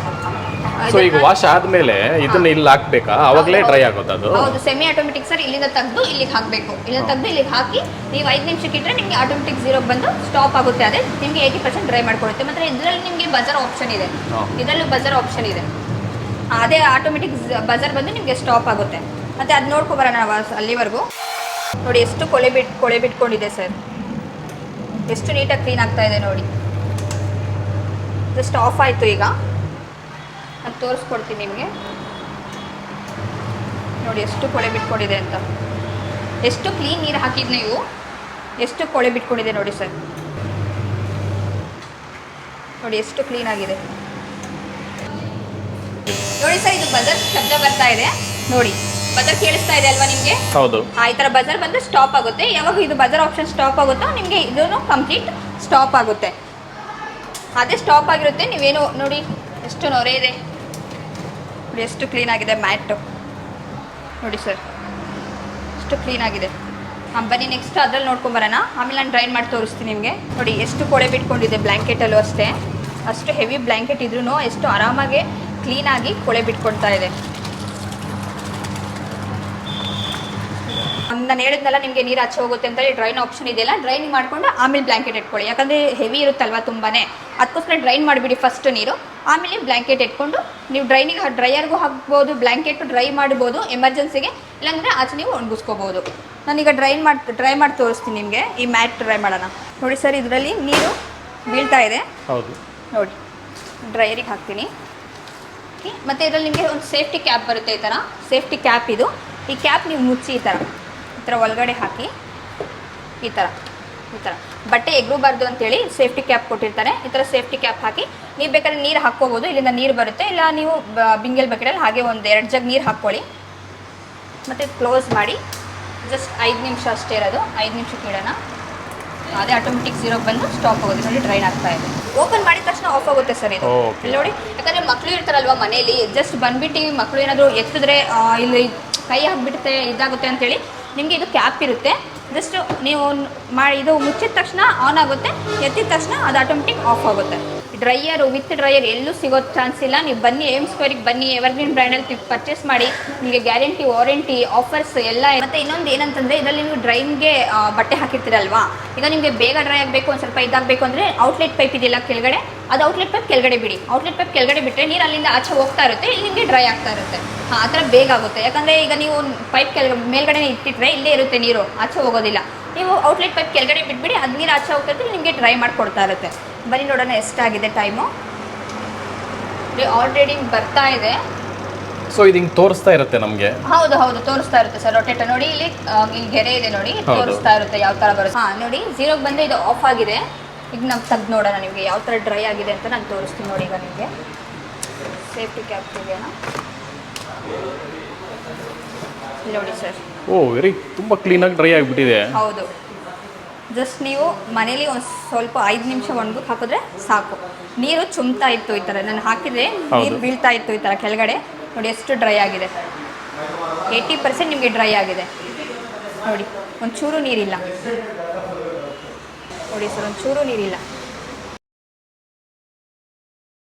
ಸೊ ಈಗ ವಾಶ್ ಆದಮೇಲೆ ಇದನ್ನ ಇಲ್ಲಿ ಹಾಕ್ಬೇಕಾ, ಅವಾಗಲೇ ಡ್ರೈ ಆಗೋದು ಅದು? ಹೌದು, ಸೆಮಿ ಆಟೋಮೆಟಿಕ್ ಸರ್. ಇಲ್ಲಿಂದ ತೆಗೆದು ಇಲ್ಲಿಗೆ ಹಾಕಬೇಕು, ಇಲ್ಲಿಂದ ತೆಗೆದು ಇಲ್ಲಿಗೆ ಹಾಕಿ ನೀವು 5 ನಿಮಿಷಕ್ಕೆ ಇಟ್ಟರೆ ನಿಮಗೆ ಆಟೋಮೆಟಿಕ್ 0 ಬಂದು ಸ್ಟಾಪ್ ಆಗುತ್ತೆ. ಅದೇ ನಿಮಗೆ 80% ಡ್ರೈ ಮಾಡಿಕೊಡುತ್ತೆ. ಮತ್ತು ಇದರಲ್ಲಿ ನಿಮಗೆ ಬಜರ್ ಆಪ್ಷನ್ ಇದೆ, ಇದರಲ್ಲೂ ಬಜರ್ ಆಪ್ಷನ್ ಇದೆ. ಅದೇ ಆಟೋಮೆಟಿಕ್ ಬಜರ್ ಬಂದು ನಿಮಗೆ ಸ್ಟಾಪ್ ಆಗುತ್ತೆ. ಮತ್ತು ಅದು ನೋಡ್ಕೊಬರೋಣ ನಾವು ಅಲ್ಲಿವರೆಗೂ. ನೋಡಿ ಎಷ್ಟು ಕೊಳೆ ಬಿಟ್ಕೊಂಡಿದೆ ಸರ್, ಎಷ್ಟು ನೀಟಾಗಿ ಕ್ಲೀನ್ ಆಗ್ತಾ ಇದೆ ನೋಡಿ. ಜಸ್ಟ್ ಆಫ್ ಆಯಿತು. ಈಗ ಅದು ತೋರಿಸ್ಕೊಡ್ತೀನಿ ನಿಮಗೆ. ನೋಡಿ ಎಷ್ಟು ಕೊಳೆ ಬಿಟ್ಕೊಂಡಿದೆ ಅಂತ, ಎಷ್ಟು ಕ್ಲೀನ್ ನೀರು ಹಾಕಿದ್ದು ನೀವು, ಎಷ್ಟು ಕೊಳೆ ಬಿಟ್ಕೊಂಡಿದೆ ನೋಡಿ ಸರ್. ನೋಡಿ ಎಷ್ಟು ಕ್ಲೀನ್ ಆಗಿದೆ ನೋಡಿ ಸರ್. ಇದು ಬಜರ್ ಶಬ್ದ ಬರ್ತಾ ಇದೆ ನೋಡಿ, ಬಜರ್ ಕೇಳಿಸ್ತಾ ಇದೆ ಅಲ್ವಾ ನಿಮಗೆ? ಹೌದು. ಈ ಥರ ಬಜರ್ ಬಂದು ಸ್ಟಾಪ್ ಆಗುತ್ತೆ. ಯಾವಾಗ ಇದು ಬಜರ್ ಆಪ್ಷನ್ ಸ್ಟಾಪ್ ಆಗುತ್ತೋ ನಿಮಗೆ ಇದೂ ಕಂಪ್ಲೀಟ್ ಸ್ಟಾಪ್ ಆಗುತ್ತೆ. ಅದೇ ಸ್ಟಾಪ್ ಆಗಿರುತ್ತೆ. ನೀವೇನು ನೋಡಿ ಎಷ್ಟು ನೊರೆ ಇದೆ ನೋಡಿ, ಎಷ್ಟು ಕ್ಲೀನ್ ಆಗಿದೆ ಮ್ಯಾಟು ನೋಡಿ ಸರ್, ಎಷ್ಟು ಕ್ಲೀನ್ ಆಗಿದೆ. ಬನ್ನಿ ನೆಕ್ಸ್ಟ್ ಅದ್ರಲ್ಲಿ ನೋಡ್ಕೊಂಬರೋಣ, ಆಮೇಲೆ ನಾನು ಡ್ರೈನ್ ಮಾಡಿ ತೋರಿಸ್ತೀನಿ ನಿಮಗೆ. ನೋಡಿ ಎಷ್ಟು ಕೊಳೆ ಬಿಟ್ಕೊಂಡಿದೆ ಬ್ಲ್ಯಾಂಕೆಟಲ್ಲೂ ಅಷ್ಟೇ, ಅಷ್ಟು ಹೆವಿ ಬ್ಲ್ಯಾಂಕೆಟ್ ಇದ್ರೂ ಎಷ್ಟು ಆರಾಮಾಗಿ ಕ್ಲೀನಾಗಿ ಕೊಳೆ ಬಿಟ್ಕೊಳ್ತಾ ಇದೆ. ನಾನು ಹೇಳಿದ್ನಲ್ಲ ನಿಮಗೆ ನೀರು ಹಚ್ಚಿ ಹೋಗುತ್ತೆ ಅಂತ ಹೇಳಿ, ಡ್ರೈನ್ ಆಪ್ಷನ್ ಇದೆಯಲ್ಲ, ಡ್ರೈನ್ ಮಾಡಿಕೊಂಡು ಆಮೇಲೆ ಬ್ಲ್ಯಾಂಕೆಟ್ ಇಟ್ಕೊಳ್ಳಿ. ಯಾಕಂದರೆ ಹೆವಿ ಇರುತ್ತಲ್ವ ತುಂಬಾ, ಅದಕ್ಕೋಸ್ಕರ ಡ್ರೈನ್ ಮಾಡಿಬಿಡಿ ಫಸ್ಟ್ ನೀರು, ಆಮೇಲೆ ಬ್ಲ್ಯಾಂಕೆಟ್ ಇಟ್ಕೊಂಡು ನೀವು ಡ್ರೈಯರ್ಗೂ ಹಾಕ್ಬೋದು, ಬ್ಲ್ಯಾಂಕೆಟ್ ಡ್ರೈ ಮಾಡ್ಬೋದು ಎಮರ್ಜೆನ್ಸಿಗೆ. ಇಲ್ಲಾಂದರೆ ಆಚೆ ನೀವು ಒಣಗಿಸ್ಕೋಬೋದು. ನಾನೀಗ ಡ್ರೈ ಮಾಡಿ ತೋರಿಸ್ತೀನಿ ನಿಮಗೆ. ಈ ಮ್ಯಾಟ್ ಡ್ರೈ ಮಾಡೋಣ ನೋಡಿ ಸರ್. ಇದರಲ್ಲಿ ನೀರು ಬೀಳ್ತಾ ಇದೆ, ಹೌದು ನೋಡಿ. ಡ್ರೈಯರಿಗೆ ಹಾಕ್ತೀನಿ. ಮತ್ತು ಇದರಲ್ಲಿ ನಿಮಗೆ ಒಂದು ಸೇಫ್ಟಿ ಕ್ಯಾಪ್ ಬರುತ್ತೆ, ಈ ಥರ ಸೇಫ್ಟಿ ಕ್ಯಾಪ್. ಇದು ಈ ಕ್ಯಾಪ್ ನೀವು ಮುಚ್ಚಿ ಈ ಥರ ಒಳಗಡೆ ಹಾಕಿ, ಈ ಥರ ಬಟ್ಟೆ ಎಗ್ರಬಾರ್ದು ಅಂತೇಳಿ ಸೇಫ್ಟಿ ಕ್ಯಾಪ್ ಕೊಟ್ಟಿರ್ತಾರೆ. ಈ ಥರ ಸೇಫ್ಟಿ ಕ್ಯಾಪ್ ಹಾಕಿ ನೀವು ಬೇಕಾದ್ರೆ ನೀರು ಹಾಕ್ಕೋಬೋದು, ಇಲ್ಲಿಂದ ನೀರು ಬರುತ್ತೆ. ಇಲ್ಲ ನೀವು ಬಿಂಗೆಲ್ ಬಕೆಟಲ್ಲಿ ಹಾಗೆ 1-2 ಜಗ್ ನೀರು ಹಾಕ್ಕೊಳ್ಳಿ. ಮತ್ತು ಕ್ಲೋಸ್ ಮಾಡಿ ಜಸ್ಟ್ 5 ನಿಮಿಷ ಅಷ್ಟೇ ಇರೋದು. 5 ನಿಮಿಷಕ್ಕೆ ಇಡೋಣ, ಅದೇ ಆಟೋಮೆಟಿಕ್ 0 ಬಂದು ಸ್ಟಾಪ್ ಆಗುತ್ತೆ ನೋಡಿ. ಡ್ರೈನ್ ಆಗ್ತಾ ಇದೆ. ಓಪನ್ ಮಾಡಿದ ತಕ್ಷಣ ಆಫ್ ಆಗುತ್ತೆ ಸರ್ ಇದು. ಇಲ್ಲಿ ನೋಡಿ, ಯಾಕಂದರೆ ಮಕ್ಕಳು ಇರ್ತಾರಲ್ವ ಮನೇಲಿ, ಜಸ್ಟ್ ಬಂದ್ಬಿಟ್ಟು ಮಕ್ಕಳು ಏನಾದರೂ ಎತ್ತಿದ್ರೆ ಇಲ್ಲಿ ಕೈ ಹಾಕ್ಬಿಡುತ್ತೆ, ಇದಾಗುತ್ತೆ ಅಂತೇಳಿ ನಿಮಗೆ ಇದು ಕ್ಯಾಪ್ ಇರುತ್ತೆ. ಜಸ್ಟ್ ನೀವು ಇದು ಮುಚ್ಚಿದ ತಕ್ಷಣ ಆನ್ ಆಗುತ್ತೆ, ಎತ್ತಿದ ತಕ್ಷಣ ಅದು ಆಟೋಮೆಟಿಕ್ ಆಫ್ ಆಗುತ್ತೆ. ಡ್ರೈಯರು ವಿತ್ ಡ್ರೈಯರ್ ಎಲ್ಲೂ ಸಿಗೋ ಚಾನ್ಸ್ ಇಲ್ಲ. ನೀವು ಬನ್ನಿ AM ಸ್ಕ್ವೇರಿಗೆ ಬನ್ನಿ, ಎವರ್ಗ್ರೀನ್ ಬ್ರ್ಯಾಂಡಲ್ಲಿ ಪರ್ಚೇಸ್ ಮಾಡಿ, ನಿಮಗೆ ಗ್ಯಾರಂಟಿ, ವಾರಂಟಿ, ಆಫರ್ಸ್ ಎಲ್ಲ. ಮತ್ತು ಇನ್ನೊಂದು ಏನಂತಂದರೆ ಇದರಲ್ಲಿ ನೀವು ಡ್ರೈನ್ಗೆ ಬಟ್ಟೆ ಹಾಕಿರ್ತೀರಲ್ವಾ, ಈಗ ನಿಮಗೆ ಬೇಗ ಡ್ರೈ ಆಗಬೇಕು, ಒಂದು ಸ್ವಲ್ಪ ಇದಾಗಬೇಕು ಅಂದರೆ ಔಟ್ಲೆಟ್ ಪೈಪ್ ಇದೆಯಲ್ಲ ಕೆಳಗಡೆ, ಅದು ಔಟ್ಲೆಟ್ ಪೈಪ್ ಕೆಳಗಡೆ ಬಿಡಿ. ಔಟ್ಲೆಟ್ ಪೈಪ್ ಕೆಳಗಡೆ ಬಿಟ್ಟರೆ ನೀರು ಅಲ್ಲಿಂದ ಆಚೆ ಹೋಗ್ತಾ ಇರುತ್ತೆ, ಇಲ್ಲಿ ನಿಮಗೆ ಡ್ರೈ ಆಗ್ತಾ ಇರುತ್ತೆ. ಆ ಥರ ಬೇಗ ಆಗುತ್ತೆ. ಯಾಕಂದರೆ ಈಗ ನೀವು ಪೈಪ್ ಮೇಲ್ಗಡೆ ಇಟ್ಟಿಟ್ರೆ ಇಲ್ಲೇ ಇರುತ್ತೆ ನೀರು, ಆಚೆ ಹೋಗೋದಿಲ್ಲ. ನೀವು ಔಟ್ಲೆಟ್ ಪೈಪ್ ಕೆಳಗಡೆ ಬಿಟ್ಬಿಡಿ, ಅದು ನೀರು ಆಚೆ ಹೋಗ್ತದೆ, ನಿಮಗೆ ಡ್ರೈ ಮಾಡಿ ಕೊಡ್ತಾ ಇರುತ್ತೆ. ಬನ್ನಿ ನೋಡೋಣ ಎಷ್ಟಾಗಿದೆ ಟೈಮು. ಆಲ್ರೆಡಿ ಬರ್ತಾ ಇದೆ. ಸೊ ಇದು ಹಿಂಗೆ ತೋರಿಸ್ತಾ ಇರುತ್ತೆ ನಮಗೆ. ಹೌದು ಹೌದು ತೋರಿಸ್ತಾ ಇರುತ್ತೆ ಸರ್. ರೊಟೇಟರ್ ನೋಡಿ, ಇಲ್ಲಿ ಇಲ್ಲಿ ಗೆರೆ ಇದೆ ನೋಡಿ, ತೋರಿಸ್ತಾ ಇರುತ್ತೆ ಯಾವ ಥರ ಬರುತ್ತೆ. ಹಾಂ ನೋಡಿ, 0ಗೆ ಬಂದು ಇದು ಆಫ್ ಆಗಿದೆ. ಈಗ ನಾವು ತೆಗ್ದು ನೋಡೋಣ ನಿಮಗೆ ಯಾವ ಥರ ಡ್ರೈ ಆಗಿದೆ ಅಂತ ನಾನು ತೋರಿಸ್ತೀನಿ ನೋಡಿ. ಈಗ ನಿಮಗೆ ಸೇಫ್ಟಿ ಕ್ಯಾಪ್ ಇದೆಯಾ ನೋಡಿ ಸರ್. ಓ ವೆರಿ ತುಂಬ ಕ್ಲೀನಾಗಿ ಡ್ರೈ ಆಗಿಬಿಟ್ಟಿದೆ. ಹೌದು, ಜಸ್ಟ್ ನೀವು ಮನೇಲಿ ಒಂದು ಸ್ವಲ್ಪ 5 ನಿಮಿಷ ಒಣಗಕ್ಕೆ ಹಾಕಿದ್ರೆ ಸಾಕು. ನೀರು ಚುಮ್ತಾ ಇತ್ತು ಈ ಥರ, ನಾನು ಹಾಕಿದ್ರೆ ನೀರು ಬೀಳ್ತಾ ಇತ್ತು ಈ ಥರ ಕೆಳಗಡೆ. ನೋಡಿ ಎಷ್ಟು ಡ್ರೈ ಆಗಿದೆ, 80% ನಿಮಗೆ ಡ್ರೈ ಆಗಿದೆ ನೋಡಿ. ಒಂಚೂರು ನೀರಿಲ್ಲ ನೋಡಿ ಸರ್, ಒಂಚೂರು ನೀರಿಲ್ಲ.